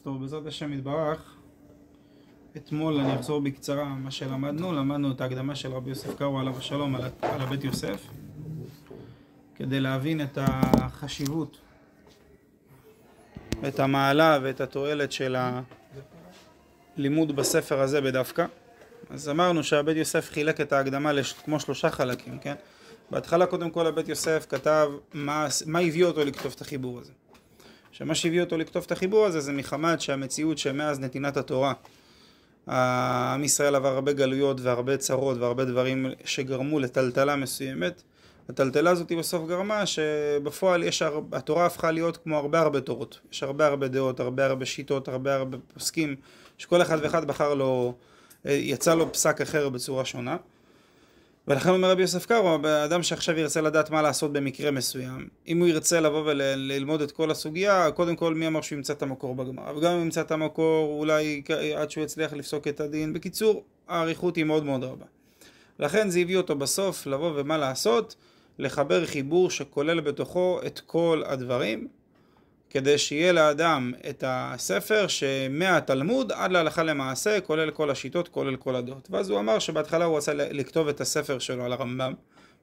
טוב, בעזרת השם יתברך, אתמול אני אחזור בקצרה מה למדנו את ההקדמה של רבי יוסף קארו עליו השלום על הבית יוסף, כדי להבין את החשיבות, את המעלה ואת התועלת של הלימוד בספר הזה בדווקא. אז אמרנו שהבית יוסף חילק את ההקדמה כמו 3 חלקים, כן? בהתחלה קודם כל הבית יוסף כתב מה הביא אותו לכתוב את החיבור הזה. שמה שהביא אותו לכתוב את החיבור הזה זה מחמת שהמציאות שמאז נתינת התורה עם ישראל עבר הרבה גלויות והרבה צרות והרבה דברים שגרמו לטלטלה מסוימת. הטלטלה הזאת בסוף גרמה שבפועל התורה הפכה להיות כמו הרבה תורות. יש הרבה דעות, הרבה שיטות, הרבה פוסקים, שכל אחד ואחד בחר לו, יצא לו פסק אחר בצורה שונה. ולכן אומר רבי יוסף קארו, האדם שעכשיו ירצה לדעת מה לעשות במקרה מסוים, אם הוא ירצה לבוא וללמוד את כל הסוגיה, קודם כל מי אמר שהוא ימצא את המקור בגמרא, וגם אם הוא ימצא את המקור אולי עד שהוא יצליח לפסוק את הדין. בקיצור, העריכות היא מאוד מאוד רבה. לכן זה הביא אותו בסוף לבוא ומה לעשות, לחבר חיבור שכולל בתוכו את כל הדברים, כדי שיהיה לאדם את הספר שמהתלמוד עד להלכה למעשה, כולל כל השיטות, כולל כל הדעות. ואז הוא אמר שבהתחלה הוא רצה לכתוב את הספר שלו על הרמב"ם,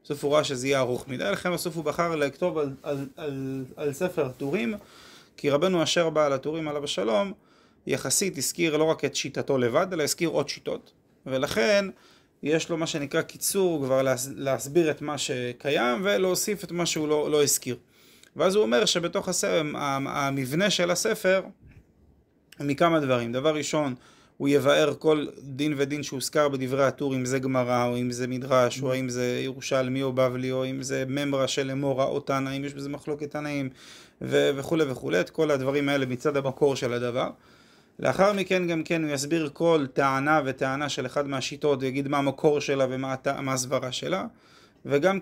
בסוף הוא ראה שזה יהיה ארוך מדי, לכן בסוף הוא בחר לכתוב על ספר טורים, כי רבנו אשר בעל הטורים עליו השלום, יחסית הזכיר לא רק את שיטתו לבד, אלא הזכיר עוד שיטות. ולכן יש לו מה שנקרא קיצור, כבר להסביר את מה שקיים ולהוסיף את מה שהוא לא הזכיר. ואז הוא אומר שבתוך הספר, המבנה של הספר מכמה דברים. דבר ראשון, הוא יבאר כל דין ודין שהוזכר בדברי הטור, אם זה גמרא, או אם זה מדרש, או אם זה ירושלמי או בבלי, או אם זה ממרה של אמורה או תנא, אם יש בזה מחלוקת תנאים, וכו' וכו'. את כל הדברים האלה מצד המקור של הדבר. לאחר מכן גם כן הוא יסביר כל טענה וטענה של אחד מהשיטות, ויגיד מה המקור שלה ומה הסברה שלה. וגם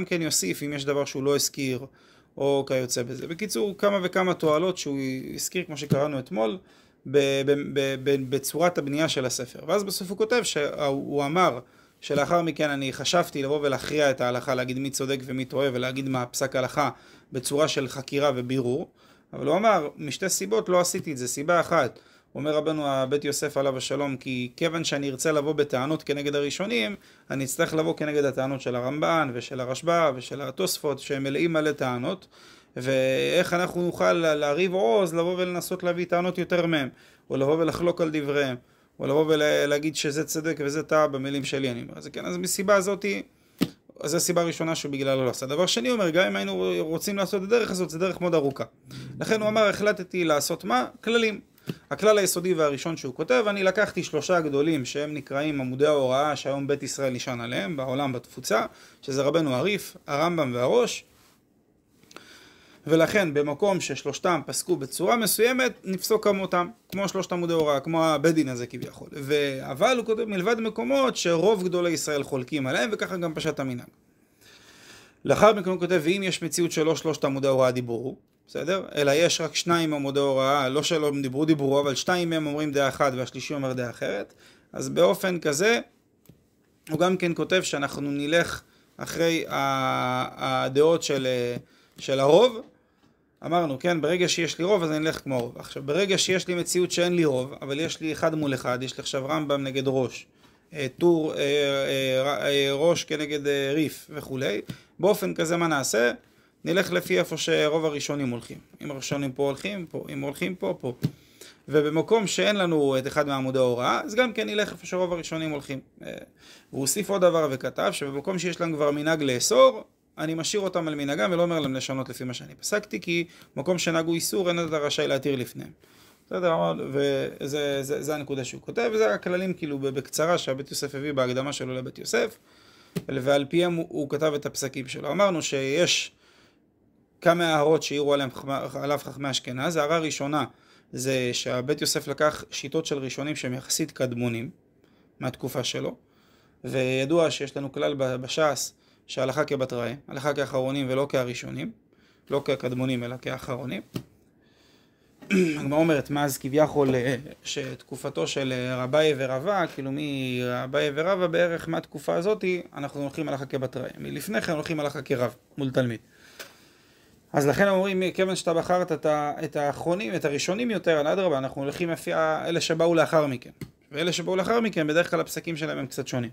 כן יוסיף אם יש דבר שהוא לא הזכיר או כיוצא בזה. בקיצור, כמה וכמה תועלות שהוא הזכיר כמו שקראנו אתמול בצורת הבנייה של הספר. ואז בסוף הוא כותב שהוא אמר שלאחר מכן אני חשבתי לבוא ולהכריע את ההלכה, להגיד מי צודק ומי טועה ולהגיד מה פסק ההלכה בצורה של חקירה ובירור. אבל הוא אמר משתי סיבות לא עשיתי את זה. סיבה אחת, אומר רבנו הבית יוסף עליו השלום, כי כיוון שאני ארצה לבוא בטענות כנגד הראשונים, אני אצטרך לבוא כנגד הטענות של הרמב"ן ושל הרשב"א ושל התוספות שהם מלאים מלא טענות, ואיך אנחנו נוכל להריב עוז לבוא ולנסות להביא טענות יותר מהם, או לבוא ולחלוק על דבריהם, או לבוא ולהגיד שזה צדק וזה טעה במילים שלי. אני אומר, אז כן, אז מסיבה הזאת, אז זו הסיבה הראשונה שבגללו לא עשה. דבר שני, הוא אומר, גם אם היינו רוצים לעשות את הדרך הזאת, זה דרך מאוד ארוכה. לכן הוא אמר, החלטתי לעשות מה? כללים. הכלל היסודי והראשון שהוא כותב, אני לקחתי 3 גדולים שהם נקראים עמודי ההוראה שהיום בית ישראל נשען עליהם בעולם בתפוצה, שזה רבנו הריף, הרמב"ם והראש, ולכן במקום ששלושתם פסקו בצורה מסוימת, נפסוק כמותם, כמו 3 עמודי הוראה, כמו הבית דין הזה כביכול. אבל הוא כותב מלבד מקומות שרוב גדולי ישראל חולקים עליהם, וככה גם פשט המנהג. לאחר מכן הוא כותב, ואם יש מציאות שלא 3 עמודי הוראה דיברו, בסדר? אלא יש רק 2 עמודי הוראה, לא שלא דיברו, אבל 2 מהם אומרים דעה אחת והשלישי אומר דעה אחרת. אז באופן כזה, הוא גם כן כותב שאנחנו נלך אחרי הדעות של הרוב. אמרנו, כן, ברגע שיש לי רוב, אז אני אלך כמו רוב. עכשיו, ברגע שיש לי מציאות שאין לי רוב, אבל יש לי 1 מול 1, יש לי עכשיו רמב"ם נגד ראש, טור, ראש כנגד ריף וכו'. באופן כזה מה נעשה? נלך לפי איפה שרוב הראשונים הולכים. אם הראשונים פה הולכים, פה. אם הולכים פה, פה. ובמקום שאין לנו את אחד מעמודי ההוראה, אז גם כן נלך איפה שרוב הראשונים הולכים. והוא הוסיף עוד דבר וכתב, שבמקום שיש להם כבר מנהג לאסור, אני משאיר אותם על מנהגם ולא אומר להם לשנות לפי מה שאני פסקתי, כי מקום שנהגו איסור אין אתה רשאי להתיר לפניהם. בסדר, וזה הנקודה שהוא כותב, וזה הכללים כאילו בקצרה שהבית יוסף הביא בהקדמה שלו לבית יוסף, ועל פיהם הוא כתב את הפסקים שלו. אמרנו שיש כמה הערות שהעירו עליו חכמי אשכנז. הערה הראשונה זה שהבית יוסף לקח שיטות של ראשונים שהם יחסית קדמונים מהתקופה שלו, וידוע שיש לנו כלל בש"ס שההלכה כבתראה, הלכה כאחרונים ולא כהראשונים, לא כקדמונים אלא כאחרונים. הגמרא אומרת מאז כביכול שתקופתו של רביי ורבא, כאילו מרביי ורבא בערך מהתקופה הזאת אנחנו הולכים הלכה כבתראה, מלפני כן הולכים הלכה כרב מול תלמיד. אז לכן אומרים, כיוון שאתה בחרת את האחרונים, את הראשונים יותר, על אדרבה, אנחנו הולכים לפי אלה שבאו לאחר מכן. ואלה שבאו לאחר מכן, בדרך כלל הפסקים שלהם הם קצת שונים.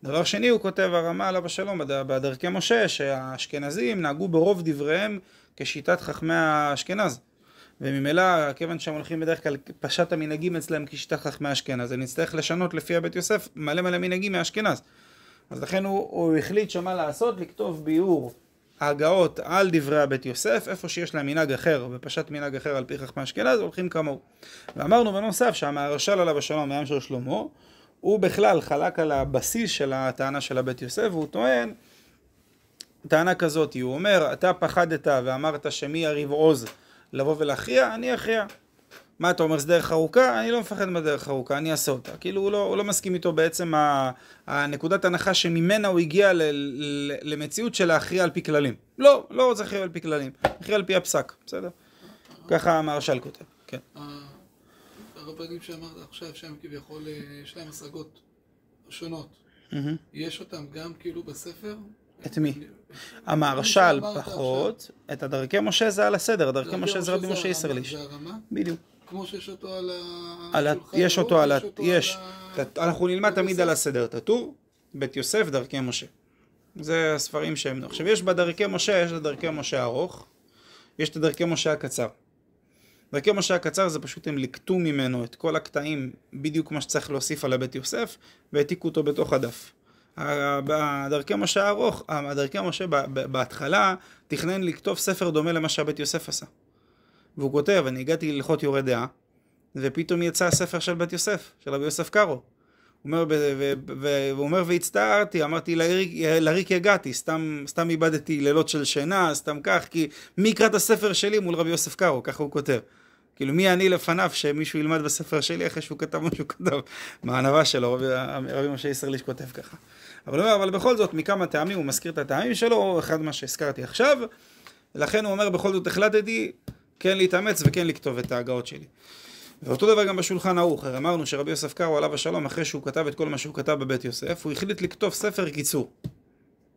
דבר שני, הוא כותב הרמה עליו השלום בדרכי משה, שהאשכנזים נהגו ברוב דבריהם כשיטת חכמי האשכנז. וממילא, כיוון שהם הולכים בדרך כלל, פשט המנהגים אצלהם כשיטת חכמי האשכנז. אני נצטרך לשנות לפי הבית יוסף מלא מנהגים מהאשכנז. אז לכן הוא החליט שמה לעשות, לכתוב ביאור ההגאות על דברי הבית יוסף, איפה שיש להם מנהג אחר, ופשט מנהג אחר על פי חכמי אשכנז, הולכים כמוהו. ואמרנו בנוסף שהמהרש"ל עליו השלום מהים של שלמה, הוא בכלל חלק על הבסיס של הטענה של הבית יוסף, והוא טוען, טענה כזאת, הוא אומר, אתה פחדת ואמרת שמי יריב עוז לבוא ולהכריע, אני אכריע. מה אתה אומר, זה דרך ארוכה? אני לא מפחד מהדרך ארוכה, אני אעשה אותה. כאילו הוא לא מסכים איתו בעצם הנקודת הנחה שממנה הוא הגיע למציאות של להכריע על פי כללים. לא רוצה להכריע על פי כללים, להכריע על פי הפסק, בסדר? ככה המהרש"ל כותב, כן. הרבנים שאמרת עכשיו שהם כביכול יש להם השגות שונות, יש אותם גם כאילו בספר? את מי? המהרש"ל פחות, את הדרכי משה זה על הסדר, דרכי משה זה רבי משה ישראליש. זה הרמה? בדיוק. כמו שיש אותו על השולחן? יש אותו על אנחנו נלמד תמיד על הסדר, תטור, בית יוסף, דרכי משה. זה הספרים שהם... עכשיו יש בדרכי משה, יש את דרכי משה הארוך, יש את דרכי משה הקצר. דרכי משה הקצר זה פשוט הם לקטו ממנו את כל הקטעים, בדיוק מה שצריך להוסיף על הבית יוסף, והעתיקו אותו בתוך הדף. בדרכי משה הארוך, דרכי משה בהתחלה תכנן לכתוב ספר דומה למה שהבית יוסף עשה. והוא כותב, אני הגעתי ללכות יורה דעה, ופתאום יצא הספר של בית יוסף, של רבי יוסף קארו. הוא אומר, והצטערתי, אמרתי, לריק הגעתי, סתם איבדתי לילות של שינה, סתם כך, כי מי יקרא את הספר שלי מול רבי יוסף קארו, ככה הוא כותב. כאילו, מי אני לפניו שמישהו ילמד בספר שלי אחרי שהוא כתב מה שהוא כתב? מהענווה שלו, רבי משה ישראליש כותב ככה. אבל בכל זאת, מכמה טעמים, הוא מזכיר את הטעמים שלו, אחד מה שהזכרתי עכשיו, לכן הוא אומר, בכל זאת החלטתי כן להתאמץ וכן לכתוב את ההגאות שלי. ואותו דבר גם בשולחן ערוך, אמרנו שרבי יוסף קארו עליו השלום, אחרי שהוא כתב את כל מה שהוא כתב בבית יוסף, הוא החליט לכתוב ספר קיצור,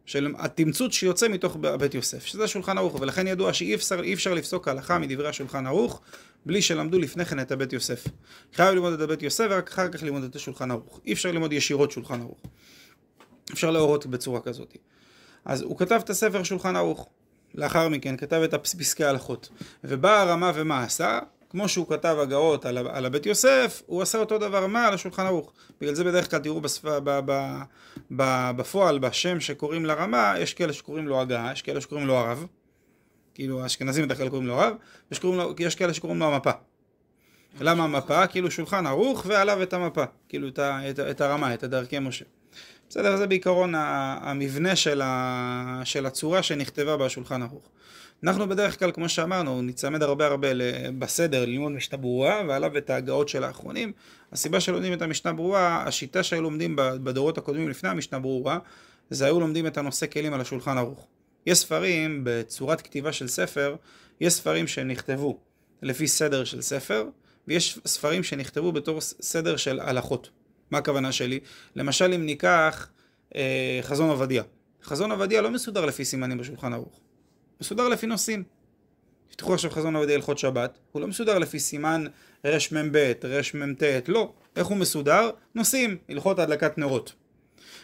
של התמצות שיוצא מתוך בית יוסף, שזה השולחן ערוך, ולכן ידוע שאי אפשר לפסוק ההלכה מדברי השולחן ערוך, בלי שלמדו לפני כן את הבית יוסף. חייב ללמוד את הבית יוסף, ורק אחר כך ללמוד את השולחן ערוך. אי אפשר ללמוד ישירות שולחן ערוך. אפשר להורות בצורה כזאת. אז הוא כתב את הספר שולחן ערוך. לאחר מכן כתב את פסקי ההלכות. ובא הרמה ומה עשה? כמו שהוא כתב הגאות על הבית יוסף, הוא עשה אותו דבר מה על השולחן ערוך. בגלל זה בדרך כלל תראו בפועל, בשם שקוראים לרמה, יש כאלה שקוראים לו הגאה, יש כאלה שקוראים לו הרב. כאילו האשכנזים בדרך כלל קוראים לו הרב, יש כאלה שקוראים לו המפה. למה המפה? כאילו שולחן ערוך ועליו את המפה. כאילו את הרמה, את הדרכי משה. בסדר, זה בעיקרון המבנה של הצורה שנכתבה בשולחן ערוך. אנחנו בדרך כלל, כמו שאמרנו, נצמד הרבה בסדר ללמוד משנה ברורה, ועליו את ההגאות של האחרונים. הסיבה שלומדים את המשנה ברורה, השיטה שהיו לומדים בדורות הקודמים לפני המשנה ברורה, זה היו לומדים את הנושא כלים על השולחן ערוך. יש ספרים, בצורת כתיבה של ספר, יש ספרים שנכתבו לפי סדר של ספר, ויש ספרים שנכתבו בתור סדר של הלכות. מה הכוונה שלי? למשל, אם ניקח חזון עובדיה. חזון עובדיה לא מסודר לפי סימנים בשולחן ערוך. מסודר לפי נושאים. תפתחו עכשיו חזון עובדיה הלכות שבת, הוא לא מסודר לפי סימן רש מ"ב, רש מ"ט, לא. איך הוא מסודר? נושאים, הלכות הדלקת נרות.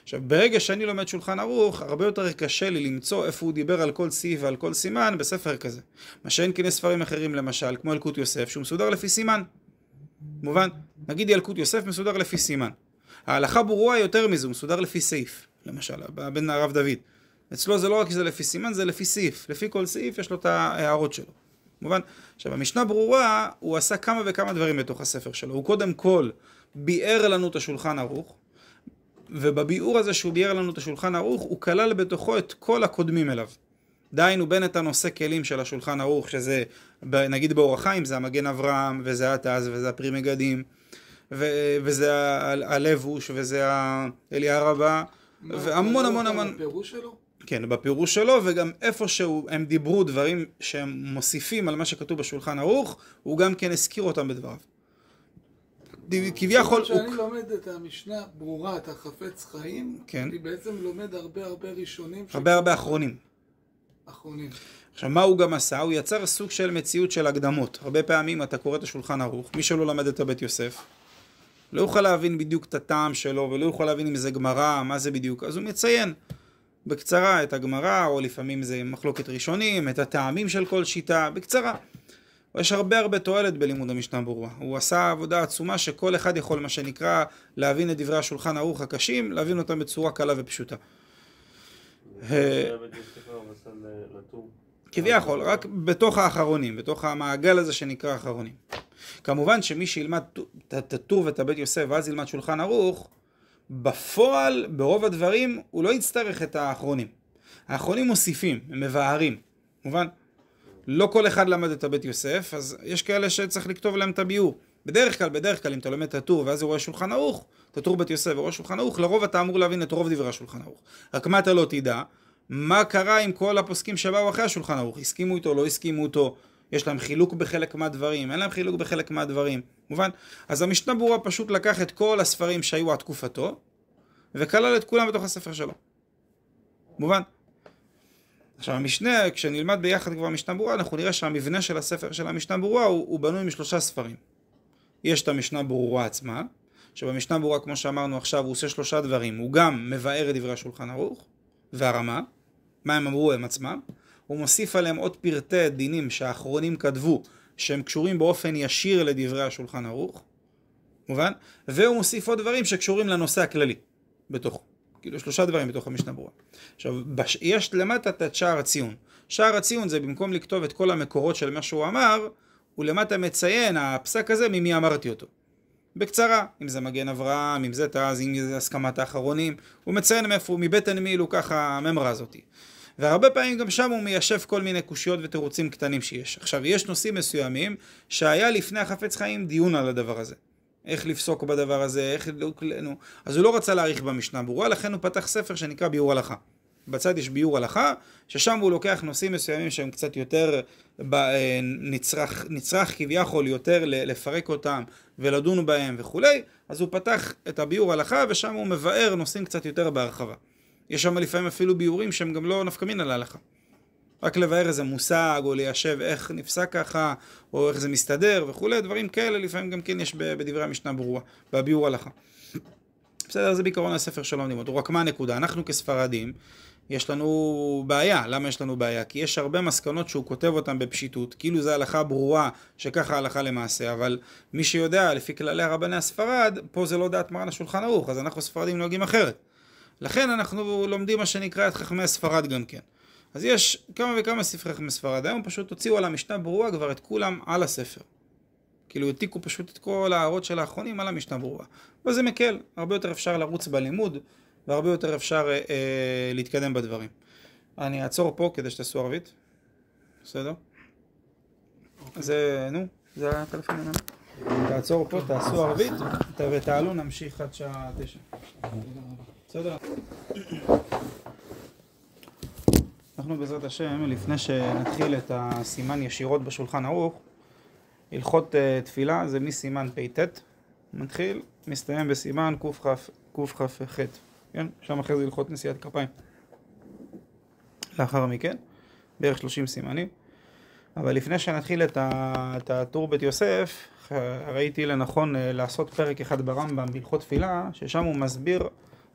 עכשיו, ברגע שאני לומד שולחן ערוך, הרבה יותר קשה לי למצוא איפה הוא דיבר על כל סעיף ועל כל סימן בספר כזה. מה שאין כן ספרים אחרים למשל, כמו ילקוט יוסף, שהוא מסודר לפי סימן. מובן? נגיד ילקוט יוסף מסודר לפי סימן. ההלכה ברורה יותר מזה, הוא מסודר לפי סעיף, למשל, בן הרב דוד. אצלו זה לא רק שזה לפי סימן, זה לפי סעיף. לפי כל סעיף יש לו את ההערות שלו. מובן? עכשיו, המשנה ברורה, הוא עשה כמה וכמה דברים בתוך הספר שלו. הוא קודם כל ביאר לנו את השולחן ערוך, ובביאור הזה שהוא ביאר לנו את השולחן ערוך, הוא כלל בתוכו את כל הקודמים אליו. דהיינו בין את הנושא כלים של השולחן ערוך, שזה נגיד באור החיים, זה המגן אברהם, וזה התז, וזה הפרי מגדים, וזה הלבוש, וזה אליה רבה, והמון המון המון... בפירוש שלו? כן, בפירוש שלו, וגם איפה שהם דיברו דברים שהם מוסיפים על מה שכתוב בשולחן ערוך, הוא גם כן הזכיר אותם בדבריו. כביכול... כשאני לומד את המשנה ברורה, את החפץ חיים, כן. אני בעצם לומד הרבה ראשונים. הרבה אחרונים. אחרונים. עכשיו, מה הוא גם עשה? הוא יצר סוג של מציאות של הקדמות. הרבה פעמים אתה קורא את השולחן ערוך, מי שלא למד את הבית יוסף, לא יוכל להבין בדיוק את הטעם שלו, ולא יוכל להבין אם זה גמרא, מה זה בדיוק. אז הוא מציין בקצרה את הגמרא, או לפעמים זה מחלוקת ראשונים, את הטעמים של כל שיטה, בקצרה. יש הרבה תועלת בלימוד המשנה ברורה. הוא עשה עבודה עצומה שכל אחד יכול, מה שנקרא, להבין את דברי השולחן ערוך הקשים, להבין אותם בצורה קלה ופשוטה. כביכול, רק בתוך האחרונים, בתוך המעגל הזה שנקרא האחרונים. כמובן שמי שילמד את הטור ואת הבית יוסף ואז ילמד שולחן ערוך, בפועל, ברוב הדברים, הוא לא יצטרך את האחרונים. האחרונים מוסיפים, הם מבארים. מובן? לא כל אחד למד את הבית יוסף, אז יש כאלה שצריך לכתוב להם את הביאור. בדרך כלל, אם אתה לומד את הטור ואז הוא רואה שולחן ערוך, את הטור בית יוסף ורואה שולחן ערוך, לרוב אתה אמור להבין את רוב דברי השולחן ערוך. רק מה אתה לא תדע? מה קרה עם כל הפוסקים שבאו אחרי השולחן ערוך? הסכימו איתו, לא הסכימו איתו? יש להם חילוק בחלק מהדברים, אין להם חילוק בחלק מהדברים. מובן? אז המשנה ברורה פשוט לקח את כל הספרים שהיו עד תקופתו, וכלל את כולם בתוך הספר שלו. מובן? עכשיו המשנה, כשנלמד ביחד כבר המשנה ברורה, אנחנו נראה שהמבנה של הספר של המשנה ברורה הוא בנוי משלושה ספרים. יש את המשנה ברורה עצמה, שבמשנה ברורה, כמו שאמרנו עכשיו, הוא עושה שלושה דברים. הוא גם מבאר את דברי השולחן ערוך והרמה, מה הם אמרו הם עצמם. הוא מוסיף עליהם עוד פרטי דינים שהאחרונים כתבו, שהם קשורים באופן ישיר לדברי השולחן ערוך. מובן? והוא מוסיף עוד דברים שקשורים לנושא הכללי בתוכו. כאילו שלושה דברים בתוך המשנה ברורה. עכשיו, יש למטה את שער הציון. שער הציון זה במקום לכתוב את כל המקורות של מה שהוא אמר, הוא למטה מציין, הפסק הזה, ממי אמרתי אותו. בקצרה, אם זה מגן אברהם, אם זה תאז, אם זה הסכמת האחרונים, הוא מציין מאיפה, מבטן מי הוא ככה הממרה הזאת. והרבה פעמים גם שם הוא מיישב כל מיני קושיות ותירוצים קטנים שיש. עכשיו, יש נושאים מסוימים שהיה לפני החפץ חיים דיון על הדבר הזה. איך לפסוק בדבר הזה, אז הוא לא רצה להאריך במשנה ברורה, לכן הוא פתח ספר שנקרא ביאור הלכה. בצד יש ביאור הלכה, ששם הוא לוקח נושאים מסוימים שהם קצת יותר נצרך כביכול יותר לפרק אותם ולדון בהם וכו'. אז הוא פתח את הביאור הלכה ושם הוא מבאר נושאים קצת יותר בהרחבה. יש שם לפעמים אפילו ביאורים שהם גם לא נפקמין על ההלכה. רק לבאר איזה מושג או ליישב איך נפסק ככה או איך זה מסתדר וכו'. דברים כאלה לפעמים גם כן יש בדברי המשנה ברורה, בביאור הלכה. בסדר, זה בעיקרון הספר שלא לומדים אותו. רק מה הנקודה? אנחנו כספרדים, יש לנו בעיה. למה יש לנו בעיה? כי יש הרבה מסקנות שהוא כותב אותן בפשיטות, כאילו זה הלכה ברורה שככה הלכה למעשה, אבל מי שיודע לפי כללי הרבני הספרד, פה זה לא דעת מרן השולחן ערוך, אז אנחנו ספרדים נוהגים אחרת. לכן אנחנו לומדים מה שנקרא את חכמי הספרד גם כן. אז יש כמה וכמה ספרי חכמי ספרד, היום פשוט הוציאו על המשנה ברורה כבר את כולם על הספר. כאילו העתיקו פשוט את כל ההערות של האחרונים על המשנה ברורה. וזה מקל, הרבה יותר אפשר לרוץ בלימוד, והרבה יותר אפשר להתקדם בדברים. אני אעצור פה כדי שתעשו ערבית. בסדר? זה, נו, זה הטלפון שלנו. תעצור פה, תעשו ערבית, ותעלו, נמשיך עד שעה 9. בסדר? אנחנו בעזרת השם, לפני שנתחיל את הסימן ישירות בשולחן ערוך, הלכות תפילה זה מסימן פ"ט, מתחיל, מסתיים בסימן קכ"ח, כן? שם אחרי זה הלכות נשיאת כפיים. לאחר מכן, בערך 30 סימנים. אבל לפני שנתחיל את הטור בית יוסף, ראיתי לנכון לעשות פרק אחד ברמב"ם בהלכות תפילה, ששם הוא מסביר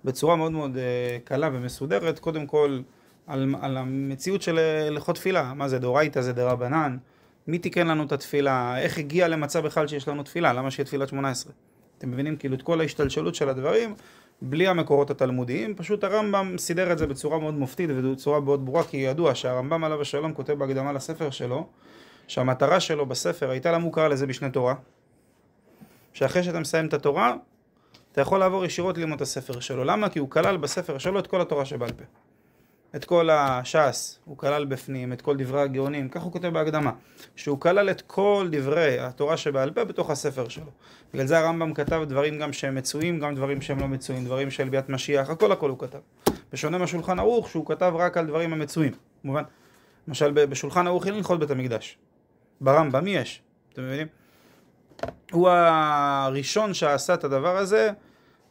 בצורה מאוד מאוד קלה ומסודרת, קודם כל על המציאות של הלכות תפילה, מה זה דאורייתא, זה דרבנן, מי תיקן לנו את התפילה, איך הגיע למצב בכלל שיש לנו תפילה, למה שיהיה תפילת 18. אתם מבינים כאילו את כל ההשתלשלות של הדברים, בלי המקורות התלמודיים, פשוט הרמב"ם סידר את זה בצורה מאוד מופתית ובצורה מאוד ברורה, כי ידוע שהרמב"ם עליו השלום כותב בהקדמה לספר שלו, שהמטרה שלו בספר הייתה למה הוא קרא לזה משנה תורה, שאחרי שאתה מסיים את התורה, אתה יכול לעבור ישירות ללמוד את הספר שלו. למה? כי הוא כלל בספר שלו את כל התורה שבעל פה. את כל הש"ס, הוא כלל בפנים, את כל דברי הגאונים, כך הוא כותב בהקדמה, שהוא כלל את כל דברי התורה שבעל פה בתוך הספר שלו. בגלל זה הרמב"ם כתב דברים גם שהם מצויים, גם דברים שהם לא מצויים, דברים של ביאת משיח, הכל הוא כתב. בשונה מהשולחן ערוך, שהוא כתב רק על דברים המצויים, מובן? למשל, בשולחן ערוך אין הלכות בית המקדש. ברמב"ם יש, אתם מבינים? הוא הראשון שעשה את הדבר הזה,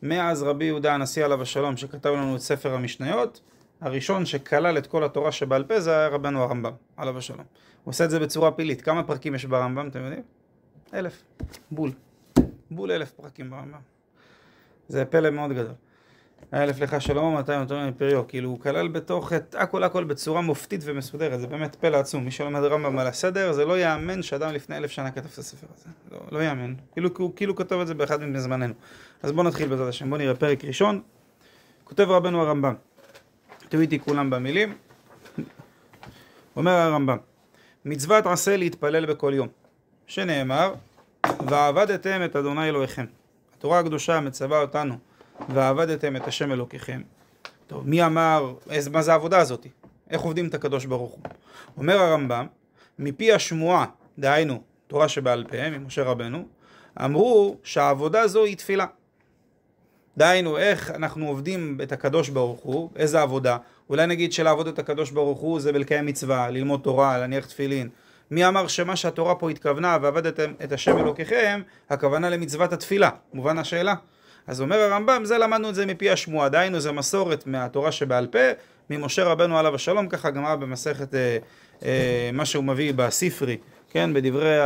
מאז רבי יהודה הנשיא עליו השלום, שכתב לנו את ספר המשניות, הראשון שכלל את כל התורה שבעל פה זה היה רבנו הרמב"ם, עליו השלום. הוא עושה את זה בצורה פילית. כמה פרקים יש ברמב"ם, אתם יודעים? 1000. בול 1000 פרקים ברמב"ם. זה פלא מאוד גדול. 1000 לך שלום, 200 יותר מפריו. כאילו הוא כלל בתוך את הכל בצורה מופתית ומסודרת. זה באמת פלא עצום. מי שלומד רמב"ם על הסדר, זה לא יאמן שאדם לפני 1000 שנה כתב את הספר הזה. לא יאמן. כאילו כתוב את זה באחד מזמננו. אז בואו נתחיל בעזרת השם. בואו נראה פרק ראשון. כותב רבנו הרמב"ם. תראו איתי כולם במילים. אומר הרמב"ם, מצוות עשה להתפלל בכל יום, שנאמר, ועבדתם את אדוני אלוהיכם. התורה הקדושה מצווה אותנו, ועבדתם את השם אלוקיכם. טוב, מי אמר, מה זה העבודה הזאת? איך עובדים את הקדוש ברוך הוא? אומר הרמב"ם, מפי השמועה, דהיינו, תורה שבעל פה, ממשה רבנו, אמרו שהעבודה זו היא תפילה. דהיינו, איך אנחנו עובדים את הקדוש ברוך הוא, איזה עבודה? אולי נגיד שלעבוד את הקדוש ברוך הוא זה בלקיים מצווה, ללמוד תורה, להניח תפילין. מי אמר שמה שהתורה פה התכוונה, ועבדתם את השם אלוקיכם, הכוונה למצוות התפילה? מובן השאלה? אז אומר הרמב"ם, זה למדנו את זה מפי השמועה, דהיינו זה מסורת מהתורה שבעל פה, ממשה רבנו עליו השלום, ככה גמרא במסכת מה שהוא מביא בספרי, כן, בדברי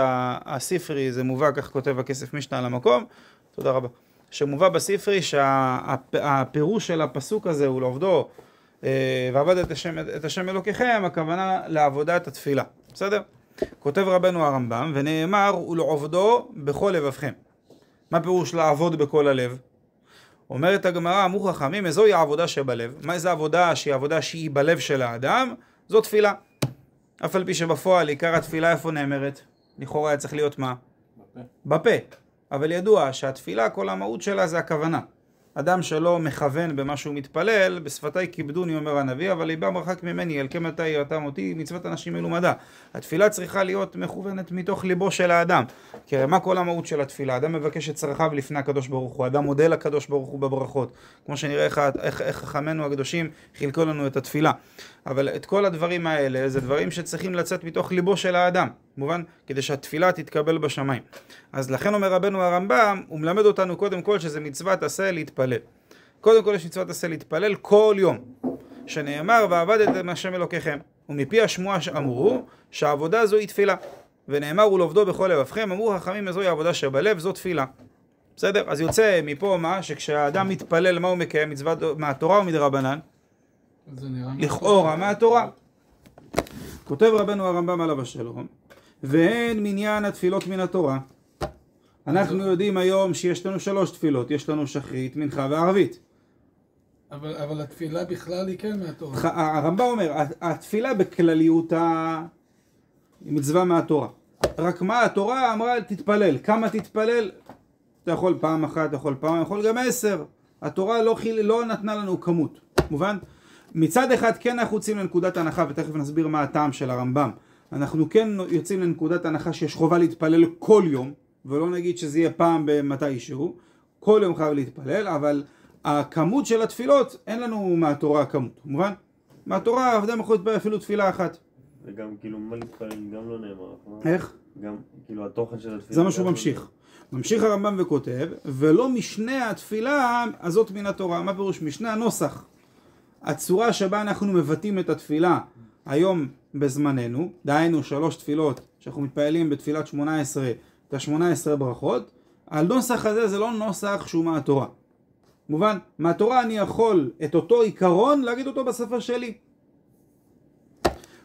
הספרי זה מובא, כך כותב הכסף משנה על המקום, תודה רבה. שמובא בספרי שהפירוש של הפסוק הזה הוא לעובדו ועבד את השם אלוקיכם, הכוונה לעבודת התפילה. בסדר? כותב רבנו הרמב"ם, ונאמר ולעובדו בכל לבבכם. מה פירוש לעבוד בכל הלב? אומרת הגמרא, אמרו חכמים, זוהי העבודה שבלב. מה איזה עבודה שהיא עבודה שהיא בלב של האדם? זו תפילה. אף על פי שבפועל עיקר התפילה איפה נאמרת? לכאורה היה צריך להיות מה? בפה. אבל ידוע שהתפילה, כל המהות שלה זה הכוונה. אדם שלא מכוון במה שהוא מתפלל, בשפתי כיבדוני אומר הנביא, אבל ליבם רחק ממני, אל כמתי יראתם אותי, מצוות אנשים מלומדה. התפילה צריכה להיות מכוונת מתוך ליבו של האדם. כי הרי מה כל המהות של התפילה? האדם מבקש את צרכיו לפני הקדוש ברוך הוא, האדם מודה לקדוש ברוך הוא בברכות. כמו שנראה איך חכמינו הקדושים חילקו לנו את התפילה. אבל את כל הדברים האלה, זה דברים שצריכים לצאת מתוך ליבו של האדם. מובן? כדי שהתפילה תתקבל בשמיים. אז לכן אומר רבנו הרמב"ם, הוא מלמד אותנו קודם כל שזה מצוות עשה להתפלל. קודם כל יש מצוות עשה להתפלל כל יום. שנאמר, ועבדתם השם אלוקיכם. ומפי השמועה אמרו שהעבודה זו היא תפילה. ונאמר, ולעובדו בכל לבבכם, אמרו חכמים, זוהי העבודה שבלב, זו תפילה. בסדר? אז יוצא מפה מה? שכשהאדם מתפלל, מה הוא מקיים? מצוות מהתורה או מדרבנן? לכאורה מהתורה. כותב רבנו הרמב"ם עליו השלום, ואין מניין התפילות מן התורה. אנחנו יודעים היום שיש לנו 3 תפילות, יש לנו שחרית, מנחה וערבית. אבל התפילה בכלל היא כן מהתורה. הרמב"ם אומר, התפילה בכלליותה היא מצווה מהתורה. רק מה התורה אמרה, תתפלל. כמה תתפלל? אתה יכול פעם אחת, אתה יכול פעם, יכול גם 10. התורה לא נתנה לנו כמות. מובן? מצד אחד כן אנחנו יוצאים לנקודת הנחה, ותכף נסביר מה הטעם של הרמב"ם. אנחנו כן יוצאים לנקודת הנחה שיש חובה להתפלל כל יום, ולא נגיד שזה יהיה פעם במתישהו, כל יום חייב להתפלל, אבל הכמות של התפילות אין לנו מהתורה כמות, מובן? מהתורה אדם יכול להתפלל אפילו תפילה אחת. וגם כאילו מה להתפלל גם לא נאמר. איך? גם כאילו התוכן של התפילה. זה מה שהוא ממשיך. ממשיך הרמב"ם וכותב, ולא משנה התפילה הזאת מן התורה. מה פירוש? משנה הנוסח. הצורה שבה אנחנו מבטאים את התפילה היום בזמננו, דהיינו 3 תפילות שאנחנו מתפעלים בתפילת 18, את ה-18 ברכות, הנוסח הזה זה לא נוסח שהוא מהתורה. מובן? מהתורה אני יכול את אותו עיקרון להגיד אותו בשפה שלי.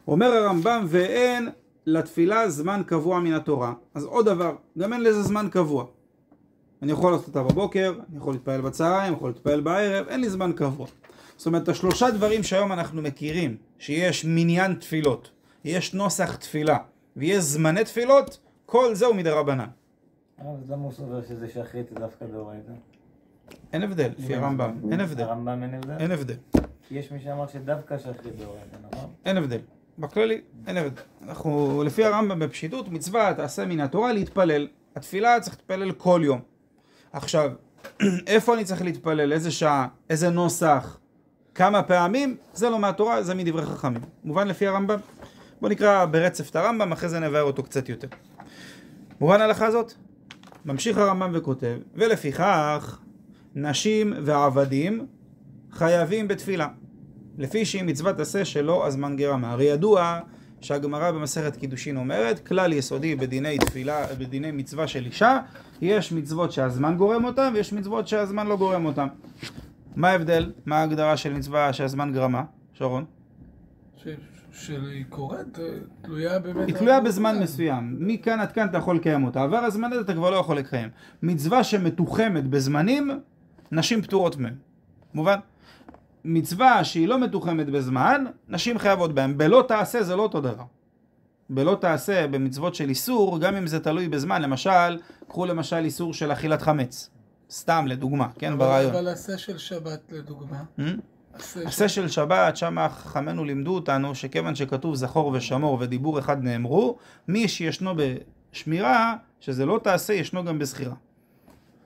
אומר הרמב"ם, ואין לתפילה זמן קבוע מן התורה. אז עוד דבר, גם אין לזה זמן קבוע. אני יכול לעשות אותה בבוקר, אני יכול להתפעל בצהריים, יכול להתפעל בערב, אין לי זמן קבוע. זאת אומרת, 3 דברים שהיום אנחנו מכירים, שיש מניין תפילות, יש נוסח תפילה, ויש זמני תפילות, כל זהו מדרבנן. אז למה הוא סובר שזה שחרית דווקא דאורייתא? אין הבדל, לפי הרמב"ם, אין הבדל. הרמב"ם אין הבדל? אין הבדל. יש מי שאמר שדווקא שחרית דאורייתא, נכון? אין הבדל. בכללי, אין הבדל. אנחנו, לפי הרמב"ם בפשיטות, מצווה תעשה מן התורה להתפלל. התפילה צריך להתפלל כל יום. עכשיו, איפה אני צריך להתפלל? איזה שעה? איזה נוסח? כמה פעמים? זה לא מהתורה, זה מדברי חכמים. מובן לפי הרמב"ם? בוא נקרא ברצף את הרמב"ם, אחרי זה נבהר אותו קצת יותר. מובן ההלכה הזאת? ממשיך הרמב"ם וכותב, ולפיכך נשים ועבדים חייבים בתפילה. לפי שהיא מצוות עשה שלא הזמן גרמה. הרי ידוע שהגמרא במסכת קידושין אומרת, כלל יסודי בדיני תפילה, בדיני מצווה של אישה, יש מצוות שהזמן גורם אותם ויש מצוות שהזמן לא גורם אותם. מה ההבדל? מה ההגדרה של מצווה שהזמן גרמה? שרון? שהיא קורית, תלויה באמת... היא תלויה בזמן מסוים. מכאן עד כאן אתה יכול לקיים אותה. עבר הזמן הזה אתה כבר לא יכול לקיים. מצווה שמתוחמת בזמנים, נשים פטורות מהם. מובן? מצווה שהיא לא מתוחמת בזמן, נשים חייבות בהם. בלא תעשה זה לא אותו דבר. בלא תעשה במצוות של איסור, גם אם זה תלוי בזמן. למשל, קחו למשל איסור של אכילת חמץ. סתם לדוגמה, כן? ברעיון. אבל עשה של שבת לדוגמה. עשה של שבת, שם חכמינו לימדו אותנו שכיוון שכתוב זכור ושמור ודיבור אחד נאמרו, מי שישנו בשמירה, שזה לא תעשה, ישנו גם בזכירה.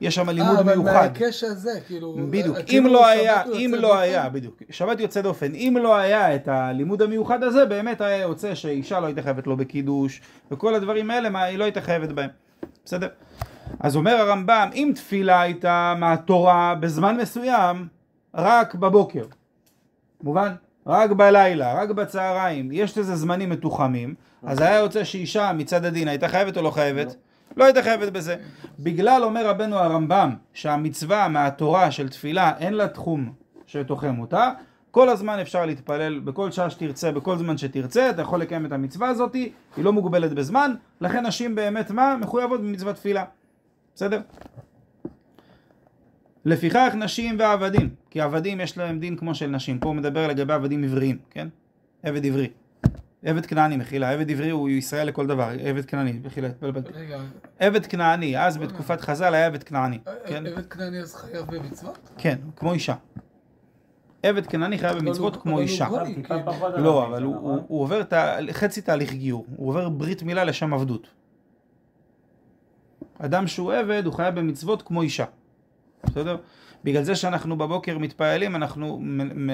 יש שם לימוד מיוחד. אבל מהקש הזה, כאילו... בדיוק, כאילו אם לא היה, בדיוק, שבת יוצא דופן, אם לא היה את הלימוד המיוחד הזה, באמת היה יוצא שאישה לא הייתה חייבת לו בקידוש, וכל הדברים האלה, היא לא הייתה חייבת בהם. בסדר? אז אומר הרמב"ם, אם תפילה הייתה מהתורה בזמן מסוים, רק בבוקר, מובן? רק בלילה, רק בצהריים, יש לזה זמנים מתוחמים, אז היה יוצא שאישה מצד הדין הייתה חייבת או לא חייבת? לא הייתה חייבת בזה. בגלל אומר רבנו הרמב"ם שהמצווה מהתורה של תפילה אין לה תחום שתוחם אותה, כל הזמן אפשר להתפלל בכל שעה שתרצה, בכל זמן שתרצה, אתה יכול לקיים את המצווה הזאת, היא לא מוגבלת בזמן, לכן נשים באמת מה? מחויבות במצוות תפילה. בסדר? לפיכך נשים ועבדים, כי עבדים יש להם דין כמו של נשים. פה הוא מדבר לגבי עבדים עבריים, כן? עבד עברי. עבד כנעני, מחילה. עבד עברי הוא ישראל לכל דבר. עבד כנעני, מחילה. עבד כנעני, אז בתקופת חז"ל היה עבד כנעני. עבד כנעני אז חייב במצוות? כן, כמו אישה. עבד כנעני חייב במצוות כמו אישה. לא, אבל הוא עובר חצי תהליך גיור. הוא עובר ברית מילה לשם עבדות. אדם שהוא עבד, הוא חייב במצוות כמו אישה. בסדר? בגלל זה שאנחנו בבוקר מתפעלים, אנחנו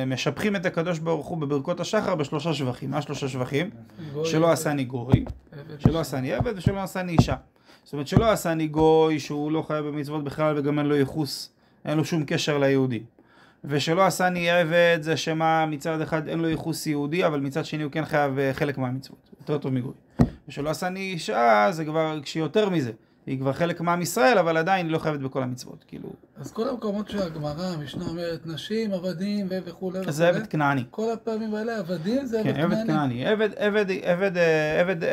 משבחים את הקדוש ברוך הוא בברכות השחר בשלושה שבחים. מה שלושה שבחים? שלא עשני גוי, שלא עשני עבד ושלא עשני אישה. זאת אומרת שלא עשני גוי שהוא לא חייב במצוות בכלל וגם אין לו ייחוס, אין לו שום קשר ליהודי. ושלא עשני עבד זה שמה מצד אחד אין לו ייחוס יהודי, אבל מצד שני הוא כן חייב חלק מהמצוות, יותר טוב מגוי. ושלא עשני אישה זה כבר כשיותר מזה. היא כבר חלק מעם ישראל, אבל עדיין היא לא חייבת בכל המצוות, כאילו. אז כל המקומות שהגמרא, המשנה אומרת, נשים, עבדים וכו'. אז זה עבד כנעני. כל הפעמים האלה, עבדים זה עבד כנעני. כן, עבד כנעני.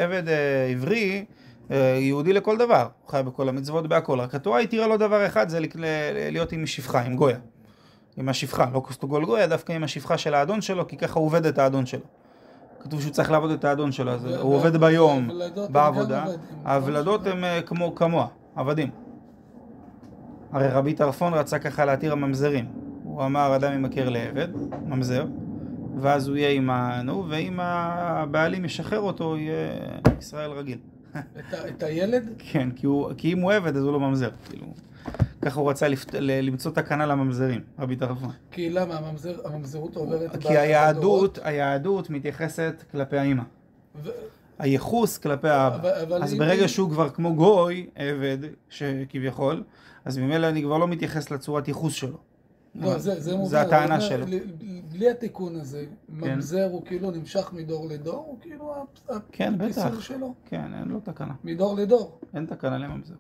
עבד עברי, יהודי לכל דבר. הוא חי בכל המצוות בהכל. רק התורה היא תראה לו דבר אחד, זה להיות עם שפחה, עם גויה. עם השפחה, לא כוסטוגול גויה, דווקא עם השפחה של האדון שלו, כי ככה הוא עובד את האדון שלו. כתוב שהוא צריך לעבוד את האדון שלו, אז הוא עובד ביום, בעבודה. הוולדות הם כמוה, עבדים. הרי רבי טרפון רצה ככה להתיר הממזרים. הוא אמר, אדם ימכר לעבד, ממזר, ואז הוא יהיה עם ואם הבעלים ישחרר אותו, יהיה ישראל רגיל. את הילד? כן, כי אם הוא עבד, אז הוא לא ממזר. ככה הוא רצה למצוא תקנה לממזרים, רבי טרפון. כי למה? הממזרות עוברת... כי היהדות מתייחסת כלפי האמא. הייחוס כלפי האבא. אז ברגע שהוא כבר כמו גוי, עבד, שכביכול, אז ממילא אני כבר לא מתייחס לצורת ייחוס שלו. לא, זה הטענה שלו. בלי התיקון הזה, ממזר הוא כאילו נמשך מדור לדור, הוא כאילו הפיסול שלו. כן, אין לו תקנה. מדור לדור. אין תקנה לממזר.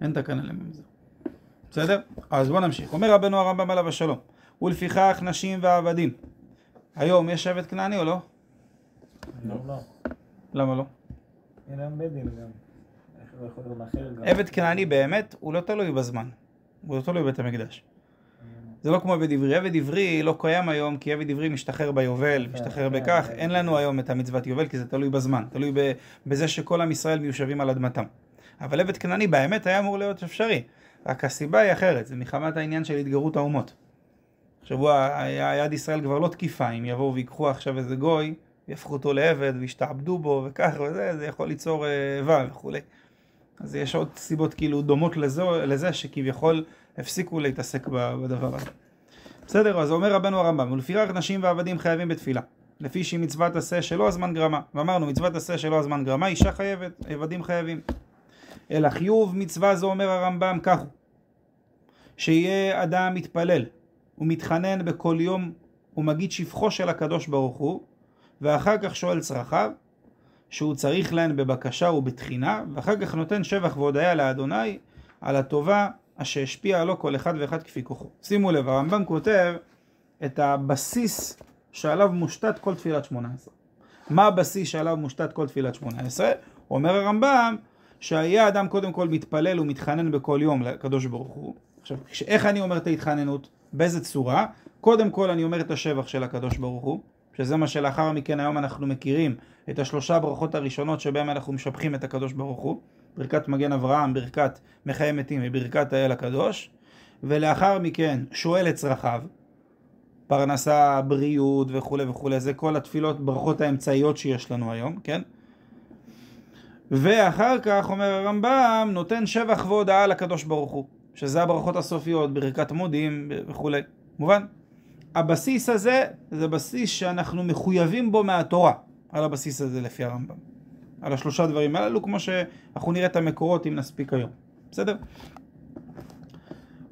אין תקנה לממזר. בסדר? אז בוא נמשיך. אומר רבנו הרמב"ם עליו השלום, ולפיכך נשים ועבדים. היום יש עבד כנעני או לא? לא. למה לא? אין להם בית דין גם. איך הוא יכול להיות מאחר גם? עבד כנעני באמת הוא לא תלוי בזמן. הוא לא תלוי בבית המקדש. זה לא כמו עבד עברי. עבד עברי לא קיים היום כי עבד עברי משתחרר ביובל, משתחרר בכך. אין לנו היום את המצוות יובל כי זה תלוי בזמן. תלוי בזה שכל עם ישראל מיושבים על אדמתם. אבל עבד כנעני באמת היה אמור להיות אפשרי. רק הסיבה היא אחרת, זה מחמת העניין של התגרות האומות. עכשיו היד ישראל כבר לא תקיפה, אם יבואו ויקחו עכשיו איזה גוי, יהפכו אותו לעבד וישתעבדו בו וכך וזה, זה יכול ליצור איבה וכו'. אז יש עוד סיבות כאילו דומות לזה שכביכול הפסיקו להתעסק בדבר הזה. בסדר, אז אומר רבנו הרמב"ם, ולפיכך נשים ועבדים חייבים בתפילה. לפי שהיא מצוות עשה שלא הזמן גרמה. ואמרנו, מצוות עשה שלא הזמן גרמה, אישה חייבת, עבדים חייבים. אלא חיוב מצווה זו אומר הרמב"ם כך הוא, שיהיה אדם מתפלל ומתחנן בכל יום הוא מגיד שבחו של הקדוש ברוך הוא, ואחר כך שואל צרכיו, שהוא צריך להן בבקשה ובתחינה, ואחר כך נותן שבח והודיה לאדוני על הטובה אשר השפיע עלו כל אחד ואחד כפי כוחו. שימו לב, הרמב"ם כותב את הבסיס שעליו מושתת כל תפילת 18. מה הבסיס שעליו מושתת כל תפילת 18? אומר הרמב"ם שהיה אדם קודם כל מתפלל ומתחנן בכל יום לקדוש ברוך הוא. עכשיו, איך אני אומר את ההתחננות? באיזה צורה? קודם כל אני אומר את השבח של הקדוש ברוך הוא, שזה מה שלאחר מכן היום אנחנו מכירים את השלושה ברכות הראשונות שבהם אנחנו משבחים את הקדוש ברוך הוא, ברכת מגן אברהם, ברכת מחיי מתים וברכת האל הקדוש, ולאחר מכן שואל את צרכיו, פרנסה, בריאות וכו' וכו', זה כל התפילות, ברכות האמצעיות שיש לנו היום, כן? ואחר כך אומר הרמב"ם נותן שבח והודאה לקדוש ברוך הוא, שזה הברכות הסופיות, ברכת מודים וכו'. מובן? הבסיס הזה זה בסיס שאנחנו מחויבים בו מהתורה, על הבסיס הזה לפי הרמב"ם. על השלושה דברים הללו, כמו שאנחנו נראה את המקורות אם נספיק היום. בסדר?